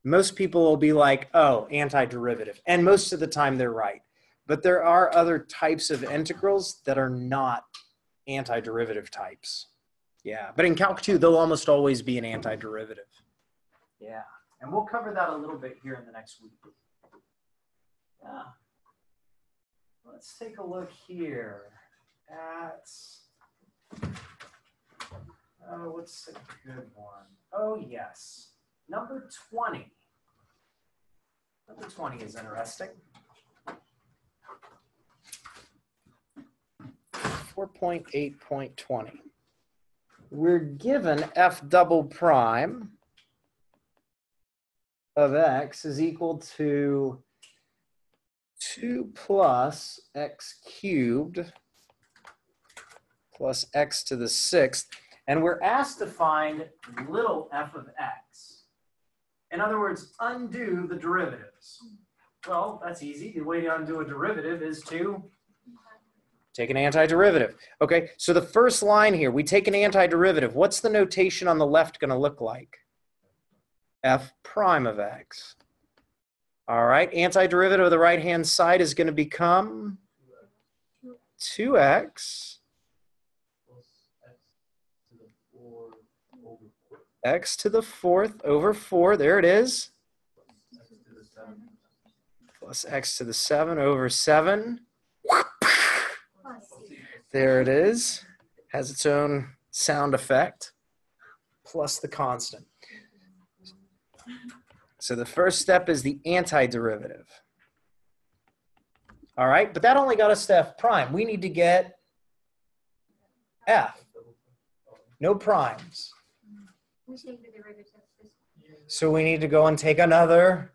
most people will be like, oh, antiderivative. And most of the time they're right. But there are other types of integrals that are not antiderivative types. Yeah, but in Calc 2, they'll almost always be an antiderivative. Yeah, and we'll cover that a little bit here in the next week. Yeah. Let's take a look here at, oh, what's a good one? Oh, yes, number 20. Number 20 is interesting. 4.8.20. We're given f double prime of x is equal to 2 plus x cubed plus x to the 6th. And we're asked to find little f of x. In other words, undo the derivatives. Well, that's easy. The way to undo a derivative is to take an antiderivative. Okay, so the first line here, we take an antiderivative. What's the notation on the left going to look like? F prime of x. All right, antiderivative of the right-hand side is going to become 2x x to the 4th over 4. There it is. Plus x to the 7 over 7. There it is. Has its own sound effect. Plus the constant. So the first step is the antiderivative. All right, but that only got us to f prime. We need to get f. No primes. So we need to go and take another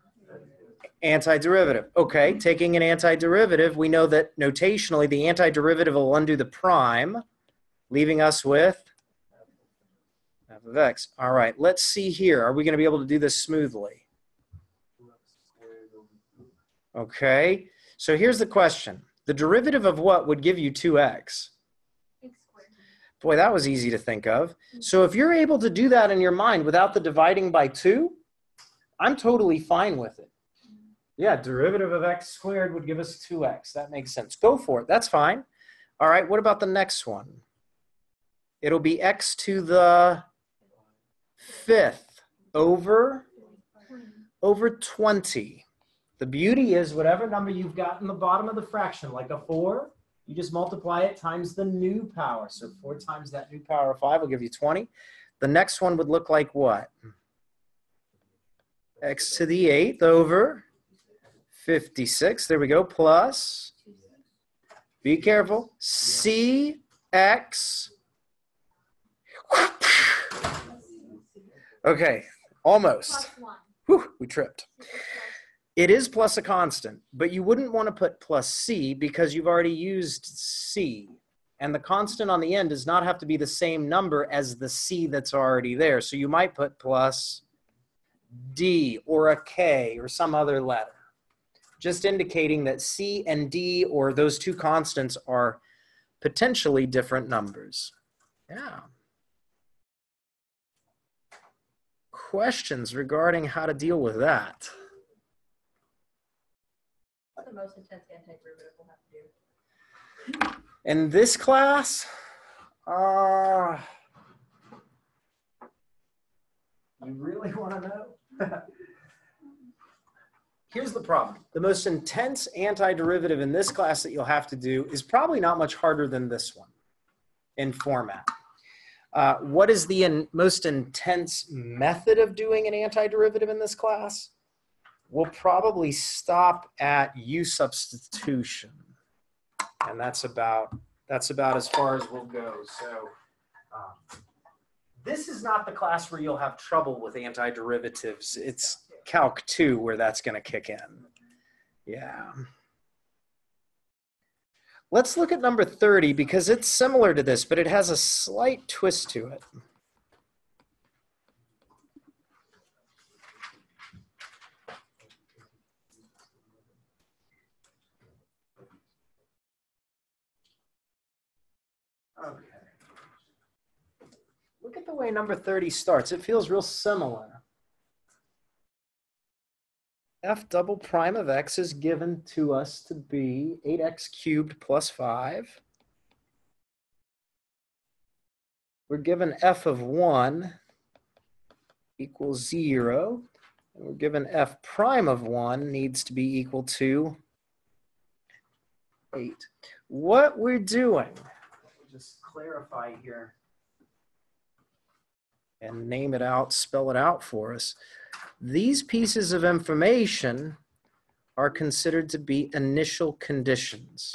antiderivative. Okay, taking an antiderivative, we know that notationally the antiderivative will undo the prime, leaving us with f of x. All right, let's see here. Are we going to be able to do this smoothly? Okay, so here's the question. The derivative of what would give you 2x? Boy, that was easy to think of. So if you're able to do that in your mind without the dividing by 2, I'm totally fine with it. Yeah, derivative of x squared would give us 2x. That makes sense. Go for it. That's fine. All right, what about the next one? It'll be x to the 5th over 20. The beauty is whatever number you've got in the bottom of the fraction, like a 4, you just multiply it times the new power. So 4 times that new power of 5 will give you 20. The next one would look like what? X to the 8th over 56. There we go. Plus, be careful, CX. Okay, almost. Plus 1. Whew, we tripped. It is plus a constant, but you wouldn't want to put plus C because you've already used C. And the constant on the end does not have to be the same number as the C that's already there. So you might put plus D or a K or some other letter, just indicating that C and D or those two constants are potentially different numbers. Yeah. Questions regarding how to deal with that? What's the most intense antiderivative we'll have to do? In this class, you really want to know? Here's the problem. The most intense antiderivative in this class that you'll have to do is probably not much harder than this one in format. What is the most intense method of doing an antiderivative in this class? We'll probably stop at U substitution. And that's about as far as we'll go. So this is not the class where you'll have trouble with antiderivatives. It's Calc 2 where that's going to kick in. Yeah. Let's look at number 30 because it's similar to this, but it has a slight twist to it. Okay. Look at the way number 30 starts. It feels real similar. F double prime of x is given to us to be 8x cubed plus 5. We're given f of 1 equals 0. And we're given f prime of 1 needs to be equal to 8. What we're doing, just clarify here and name it out, spell it out for us. These pieces of information are considered to be initial conditions.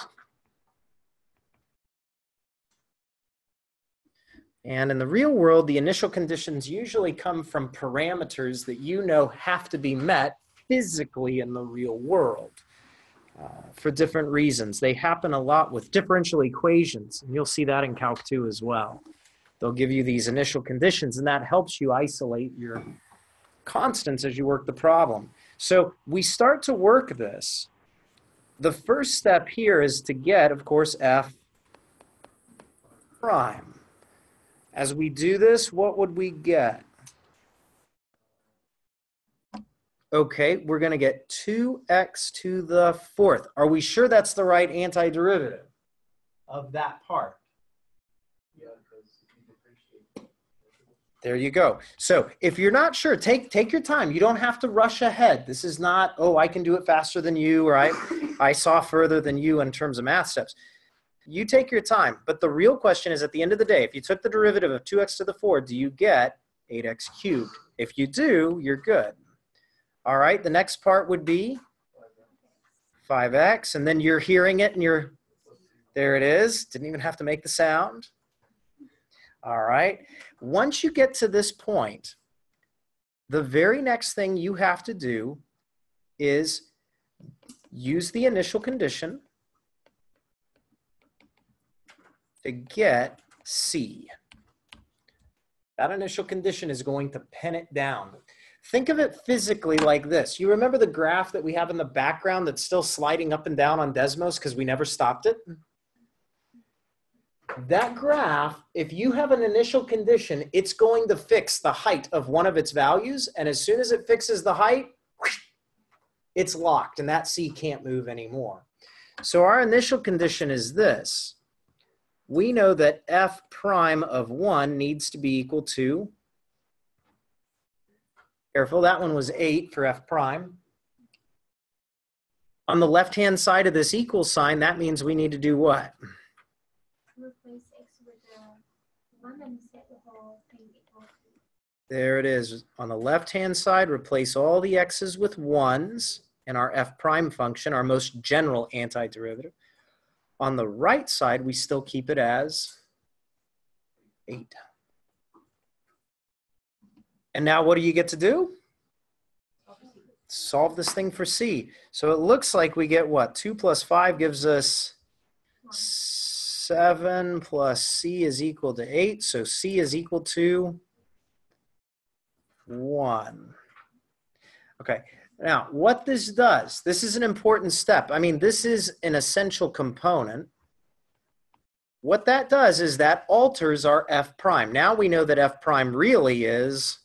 And in the real world, the initial conditions usually come from parameters that you know have to be met physically in the real world for different reasons. They happen a lot with differential equations, and you'll see that in Calc 2 as well. They'll give you these initial conditions, and that helps you isolate your constants as you work the problem. So we start to work this. The first step here is to get, of course, f prime. As we do this, what would we get? Okay, we're going to get 2x to the 4th. Are we sure that's the right antiderivative of that part? Yeah, because you differentiate. There you go. So if you're not sure, take your time. You don't have to rush ahead. This is not, oh, I can do it faster than you, or I saw further than you in terms of math steps. You take your time. But the real question is, at the end of the day, if you took the derivative of 2x to the 4, do you get 8x cubed? If you do, you're good. All right, the next part would be 5x, and then you're hearing it, and there it is. Didn't even have to make the sound. All right, once you get to this point, the very next thing you have to do is use the initial condition to get C. That initial condition is going to pin it down. Think of it physically like this. You remember the graph that we have in the background that's still sliding up and down on Desmos because we never stopped it? That graph, if you have an initial condition, it's going to fix the height of one of its values. And as soon as it fixes the height, it's locked and that c can't move anymore. So our initial condition is this. We know that f prime of 1 needs to be equal to, careful, that one was 8 for f prime. On the left-hand side of this equal sign, that means we need to do what? Replace x with 1 and set the whole thing equal to. There it is. On the left-hand side, replace all the x's with 1s in our f prime function, our most general antiderivative. On the right side, we still keep it as 8. And now what do you get to do? Solve this thing for c. So it looks like we get what? 2 plus 5 gives us 7 plus c is equal to 8. So c is equal to 1. Okay, now what this does, this is an important step. I mean, this is an essential component. What that does is that alters our f prime. Now we know that f prime really is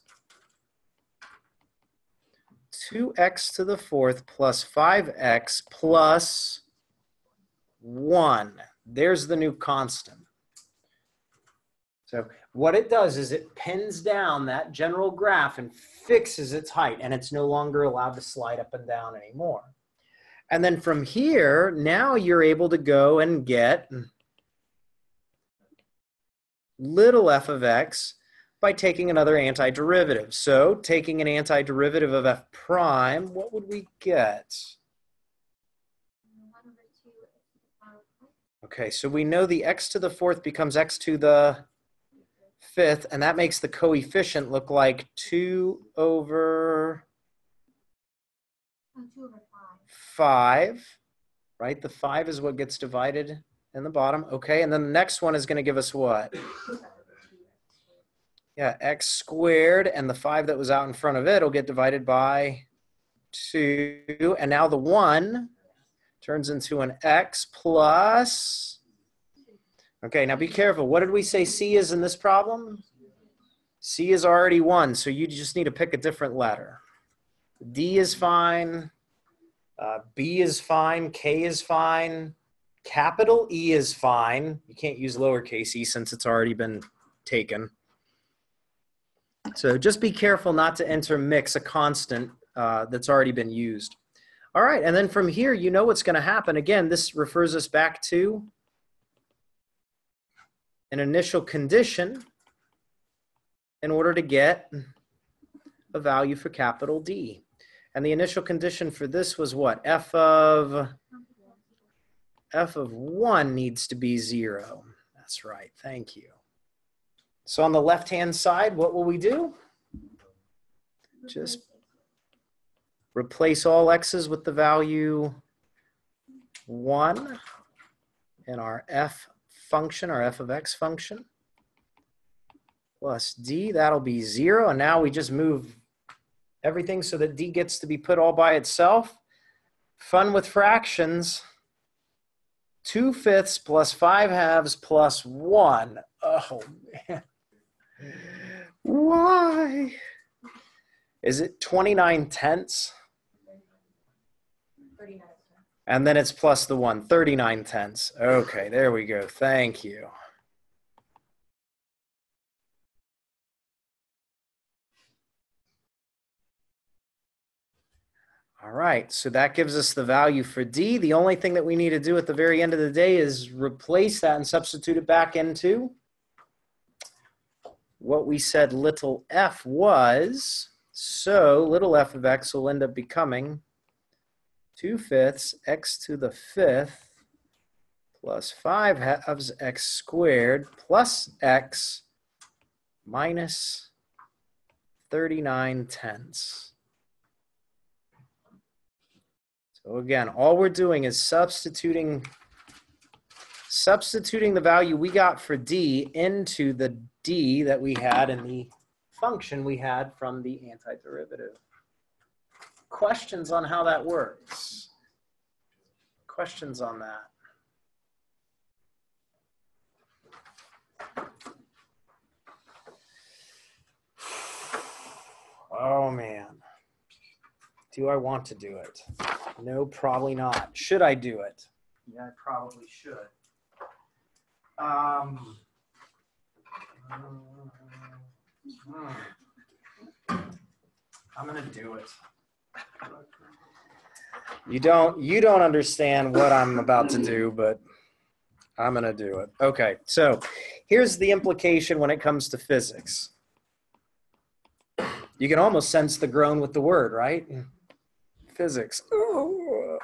2x to the 4th plus 5x plus 1. There's the new constant. So what it does is it pins down that general graph and fixes its height, and it's no longer allowed to slide up and down anymore. And then from here, now you're able to go and get little f of x by taking another antiderivative. So taking an antiderivative of f prime, what would we get? 1 over 2 x to the power of 5. Okay, so we know the x to the 4th becomes x to the 5th, and that makes the coefficient look like 2 over 2 over 5, right? The 5 is what gets divided in the bottom. Okay, and then the next one is going to give us what? Yeah, x squared, and the 5 that was out in front of it will get divided by 2. And now the 1 turns into an x plus. Okay, now be careful. What did we say c is in this problem? C is already 1, so you just need to pick a different letter. D is fine. B is fine. K is fine. Capital E is fine. You can't use lowercase e since it's already been taken. So just be careful not to intermix a constant that's already been used. All right, and then from here, you know what's going to happen. Again, this refers us back to an initial condition in order to get a value for capital D. And the initial condition for this was what? F of 1 needs to be 0. That's right, thank you. So on the left-hand side, what will we do? Just replace all x's with the value 1 in our f function, our f of x function, plus d, that'll be 0. And now we just move everything so that d gets to be put all by itself. Fun with fractions. 2/5 plus 5/2 plus 1. Oh, man. Why? Is it 29/10? 39. And then it's plus the 1, 39/10. Okay, there we go. Thank you. All right, so that gives us the value for D. The only thing that we need to do at the very end of the day is replace that and substitute it back into what we said little f was. So little f of x will end up becoming 2/5 x to the 5th plus 5/2 x squared plus x minus 39/10. So again, all we're doing is substituting the value we got for D into the D that we had in the function we had from the antiderivative. Questions on how that works? Questions on that? Oh man. Do I want to do it? No, probably not. Should I do it? Yeah, I probably should. I'm gonna do it. You don't understand what I'm about to do, but I'm gonna do it. Okay, so here's the implication when it comes to physics. You can almost sense the groan with the word, right? Physics. Ooh.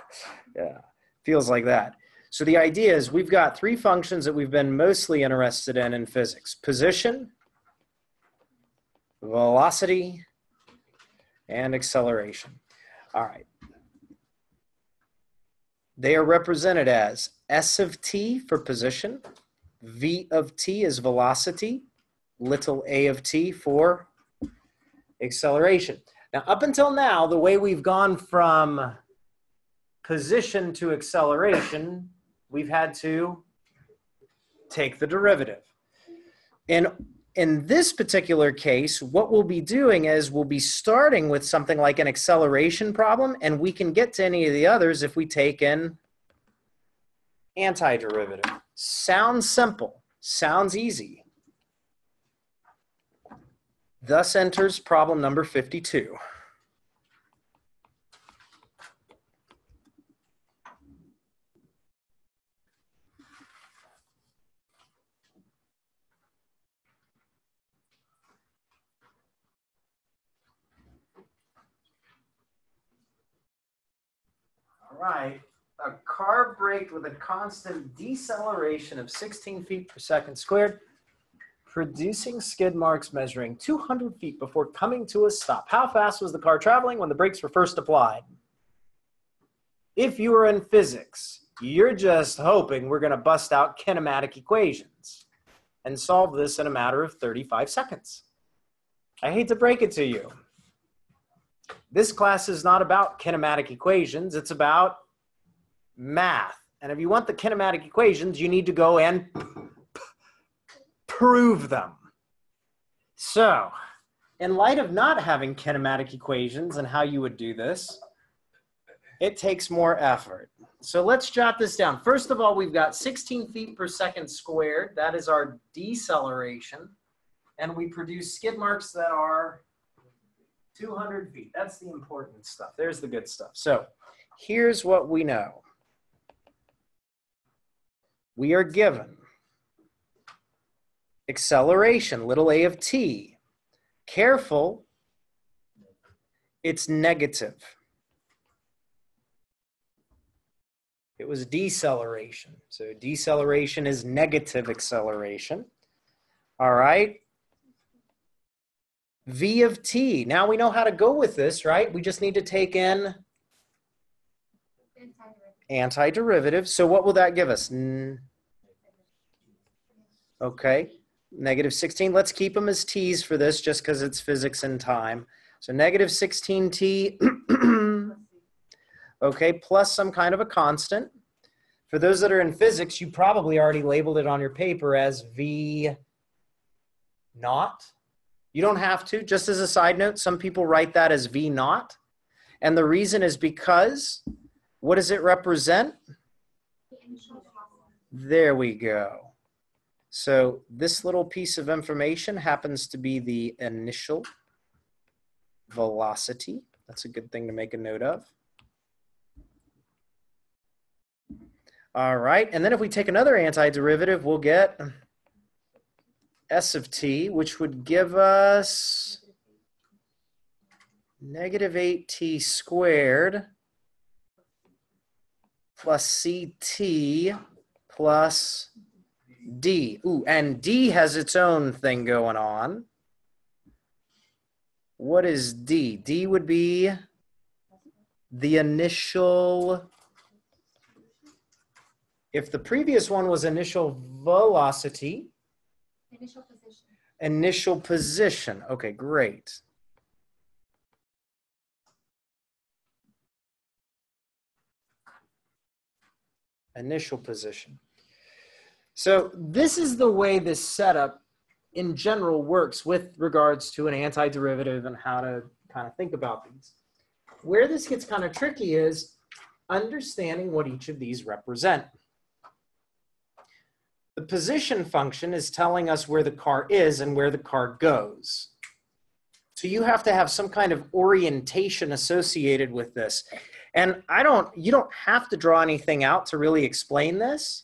Yeah, feels like that. So the idea is we've got three functions that we've been mostly interested in physics: position, velocity, and acceleration. All right. They are represented as S of t for position, V of t is velocity, little a of t for acceleration. Now, up until now, the way we've gone from position to acceleration, we've had to take the derivative. In this particular case, what we'll be doing is we'll be starting with something like an acceleration problem, and we can get to any of the others if we take an antiderivative. Sounds simple, sounds easy. Thus enters problem number 52. All right, a car braked with a constant deceleration of 16 feet per second squared, producing skid marks measuring 200 feet before coming to a stop. How fast was the car traveling when the brakes were first applied? If you were in physics, you're just hoping we're going to bust out kinematic equations and solve this in a matter of 35 seconds. I hate to break it to you. This class is not about kinematic equations. It's about math. And if you want the kinematic equations, you need to go and prove them. So, in light of not having kinematic equations and how you would do this, it takes more effort. So let's jot this down. First of all, we've got 16 feet per second squared. That is our deceleration. And we produce skid marks that are 200 feet. That's the important stuff. There's the good stuff. So here's what we know. We are given acceleration, little a of t. Careful, it's negative. It was deceleration. So deceleration is negative acceleration. All right. V of t. Now we know how to go with this, right? We just need to take in antiderivative. So what will that give us? Okay, negative 16. Let's keep them as t's for this just because it's physics and time. So negative 16t, okay, plus some kind of a constant. For those that are in physics, you probably already labeled it on your paper as V naught. You don't have to. Just as a side note, some people write that as V naught. And the reason is because, what does it represent? There we go. So this little piece of information happens to be the initial velocity. That's a good thing to make a note of. All right, and then if we take another antiderivative, we'll get S of t, which would give us negative 8t squared plus ct plus d. Ooh, and d has its own thing going on. What is d? D would be the initial, if the previous one was initial velocity, Initial position. initial position. Okay, great. Initial position. So this is the way this setup in general works with regards to an antiderivative and how to kind of think about these. Where this gets kind of tricky is understanding what each of these represent. The position function is telling us where the car is and where the car goes. So you have to have some kind of orientation associated with this. And you don't have to draw anything out to really explain this.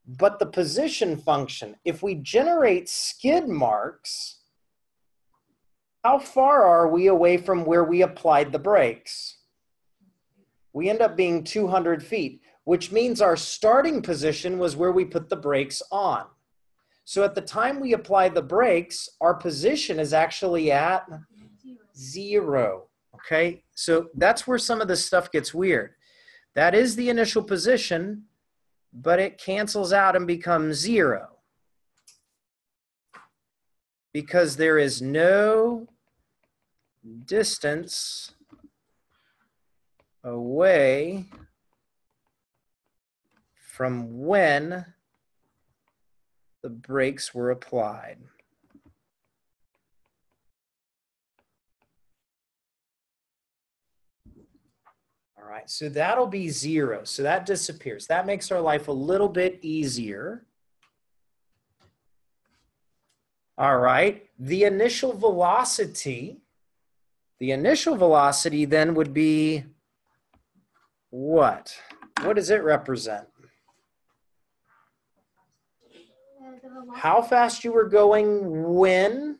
But the position function, if we generate skid marks, how far are we away from where we applied the brakes? We end up being 200 feet, which means our starting position was where we put the brakes on. So at the time we apply the brakes, our position is actually at 0. Okay, so that's where some of this stuff gets weird. That is the initial position, but it cancels out and becomes 0 because there is no distance away from when the brakes were applied. All right, so that'll be 0. So that disappears. That makes our life a little bit easier. All right, the initial velocity then would be what? What does it represent? How fast you were going when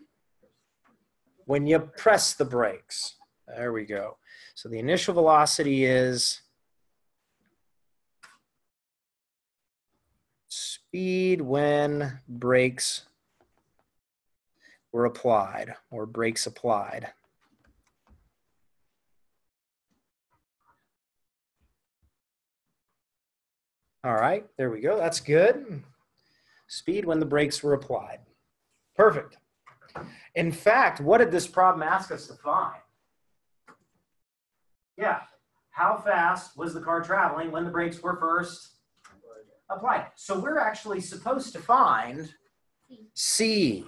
you press the brakes. There we go. So the initial velocity is speed when brakes were applied or brakes applied. All right, there we go. That's good. Speed when the brakes were applied. Perfect. In fact, what did this problem ask us to find? Yeah, how fast was the car traveling when the brakes were first applied? So we're actually supposed to find C.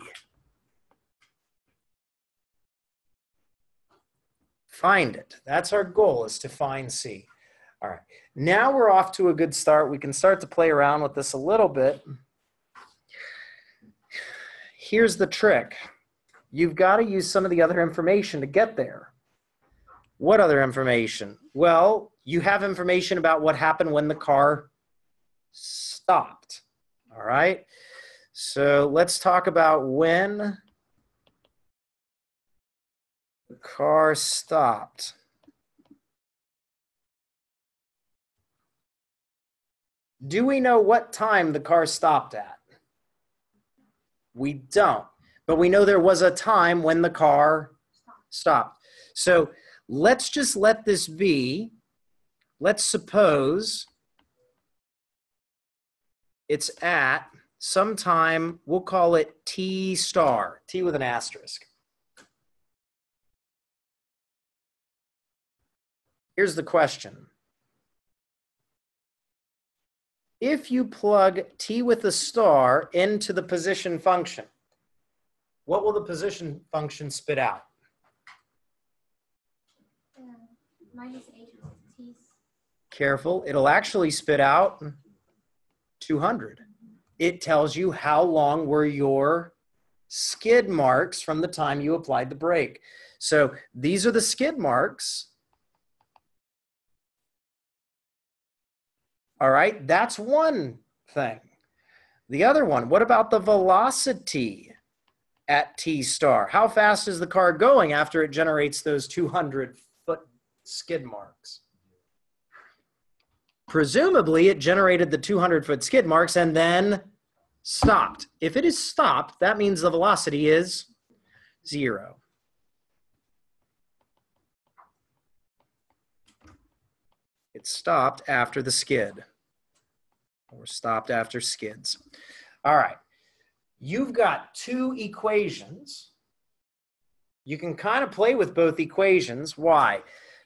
Find it. That's our goal, is to find C. All right, now we're off to a good start. We can start to play around with this a little bit. Here's the trick. You've got to use some of the other information to get there. What other information? Well, you have information about what happened when the car stopped. All right. So let's talk about when the car stopped. Do we know what time the car stopped at? We don't, but we know there was a time when the car stopped. So let's just let this be. Let's suppose it's at some time, we'll call it T star, T with an asterisk. Here's the question. If you plug T with a star into the position function, what will the position function spit out? Minus H T's. Careful, it'll actually spit out 200. It tells you how long were your skid marks from the time you applied the brake. So these are the skid marks. All right, that's one thing. The other one, what about the velocity at T star? How fast is the car going after it generates those 200-foot skid marks? Presumably, it generated the 200-foot skid marks and then stopped. If it is stopped, that means the velocity is 0. It stopped after the skid, or stopped after skids. All right, you've got two equations. You can kind of play with both equations. Why?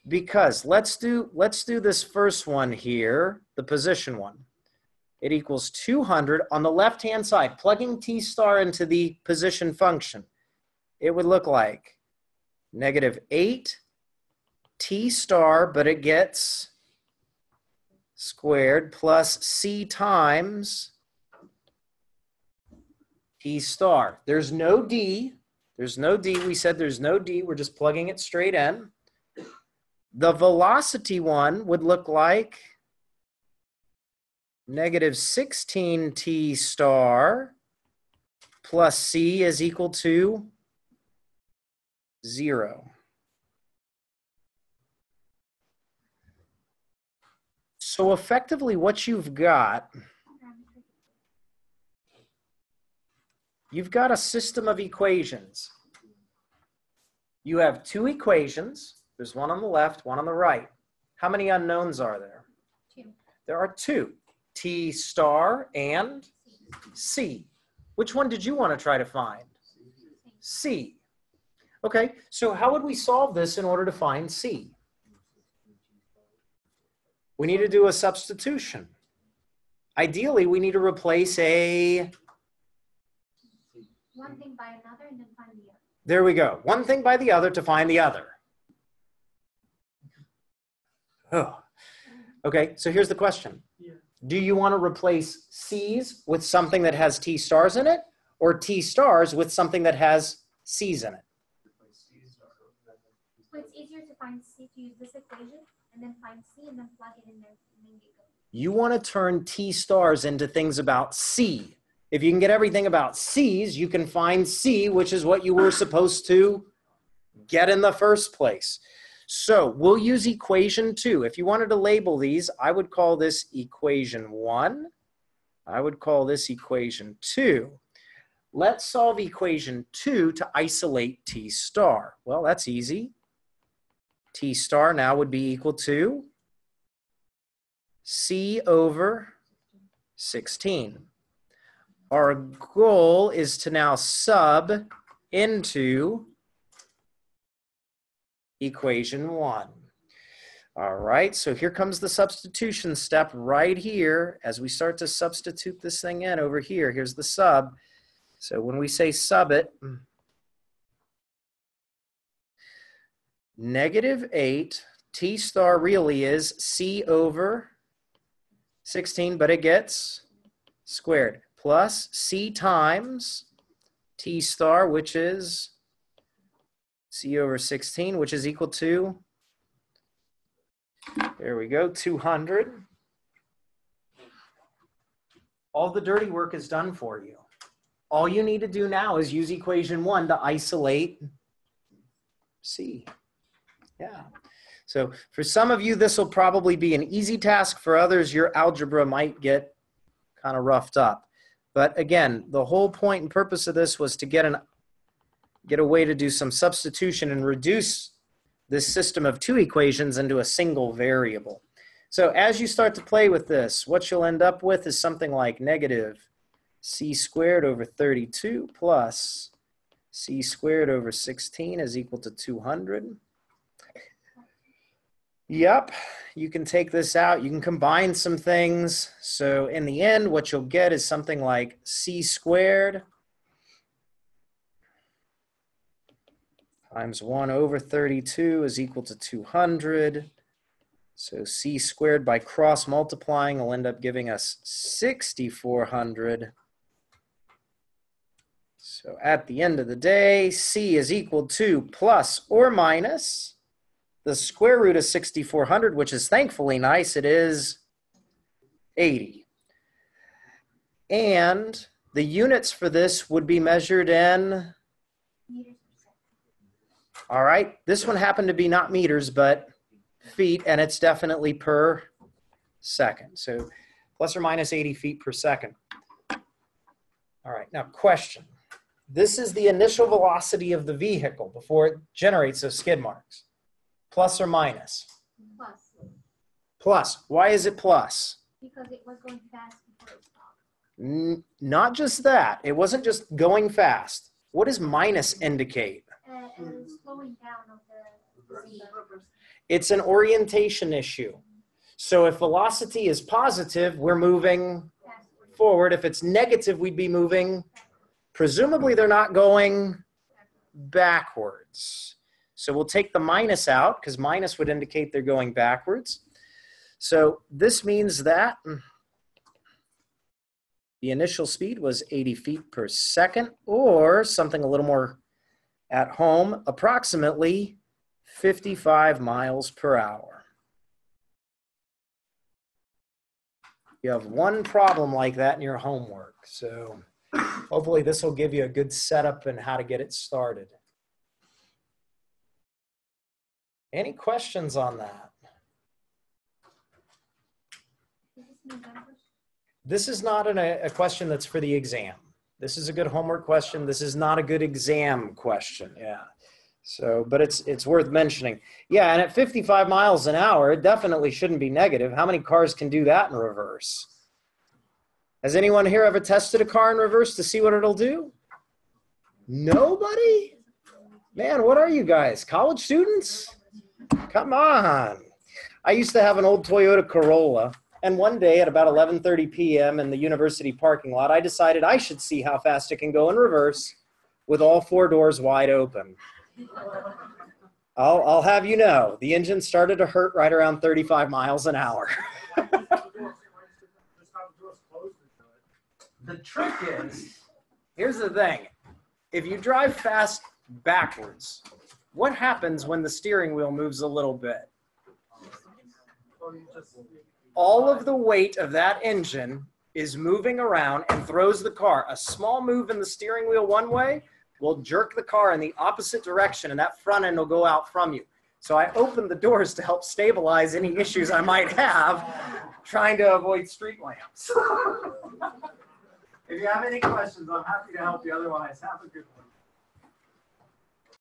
Because let's do this first one here, the position one. It equals 200 on the left-hand side. Plugging T star into the position function, it would look like -8 t star, but it gets squared, plus c times t star. There's no d. There's no d. We said there's no d. We're just plugging it straight in. The velocity one would look like negative 16t star plus c is equal to 0. So effectively what you've got a system of equations. You have two equations. There's one on the left, one on the right. How many unknowns are there? 2. There are 2. T star and C. Which one did you want to try to find? C. Okay, so how would we solve this in order to find C? We need to do a substitution. Ideally, we need to replace a... One thing by another and then find the other. There we go. One thing by the other to find the other. Oh. Okay, so here's the question. Do you want to replace C's with something that has T stars in it, or T stars with something that has C's in it? So it's easier to find C, to use this equation, and then find C, and then plug it in there, and then get going. You want to turn T stars into things about C. If you can get everything about C's, you can find C, which is what you were supposed to get in the first place. So we'll use equation 2. If you wanted to label these, I would call this equation 1. I would call this equation 2. Let's solve equation 2 to isolate T star. Well, that's easy. T star now would be equal to C over 16. Our goal is to now sub into equation 1. All right, so here comes the substitution step right here. As we start to substitute this thing in over here, here's the sub. So when we say sub it, negative 8, T star really is C over 16, but it gets squared, plus C times T star, which is C over 16, which is equal to, there we go, 200. All the dirty work is done for you. All you need to do now is use equation 1 to isolate C. Yeah. So for some of you, this will probably be an easy task. For others, your algebra might get kind of roughed up. But again, the whole point and purpose of this was to get a way to do some substitution and reduce this system of 2 equations into a single variable. So as you start to play with this, what you'll end up with is something like negative C squared over 32 plus C squared over 16 is equal to 200. Yep, you can take this out. You can combine some things. So in the end, what you'll get is something like C squared times 1 over 32 is equal to 200. So C squared by cross multiplying will end up giving us 6,400. So at the end of the day, C is equal to plus or minus the square root of 6,400, which is thankfully nice. It is 80. And the units for this would be measured in, Meters per second. all right, this one happened to be not meters, but feet, and it's definitely per second. So plus or minus 80 feet per second. All right, now question. This is the initial velocity of the vehicle before it generates those skid marks. Plus or minus? Plus, Plus. Why is it plus? because it was going fast before it stopped. Not just that. It wasn't just going fast. What does minus indicate? Slowing down of the It's an orientation issue. So if velocity is positive, we're moving forward. If it's negative, we'd be moving. Presumably, they're not going backwards. So we'll take the minus out because minus would indicate they're going backwards. So this means that the initial speed was 80 feet per second, or something a little more at home, approximately 55 miles per hour. You have one problem like that in your homework. So hopefully this will give you a good setup and how to get it started. Any questions on that? This is not a question that's for the exam. This is a good homework question. This is not a good exam question. Yeah. So, but it's worth mentioning. Yeah, and at 55 miles an hour, it definitely shouldn't be negative. How many cars can do that in reverse? Has anyone here ever tested a car in reverse to see what it'll do? Nobody? Man, what are you guys? College students? Come on. I used to have an old Toyota Corolla. And one day at about 11:30 p.m. in the university parking lot, I decided I should see how fast it can go in reverse with all four doors wide open. I'll have you know, the engine started to hurt right around 35 miles an hour. The trick is, here's the thing. If you drive fast backwards, what happens when the steering wheel moves a little bit? All of the weight of that engine is moving around and throws the car. A small move in the steering wheel one way will jerk the car in the opposite direction, and that front end will go out from you. So I opened the doors to help stabilize any issues I might have trying to avoid street lamps. If you have any questions, I'm happy to help you. Otherwise, have a good one.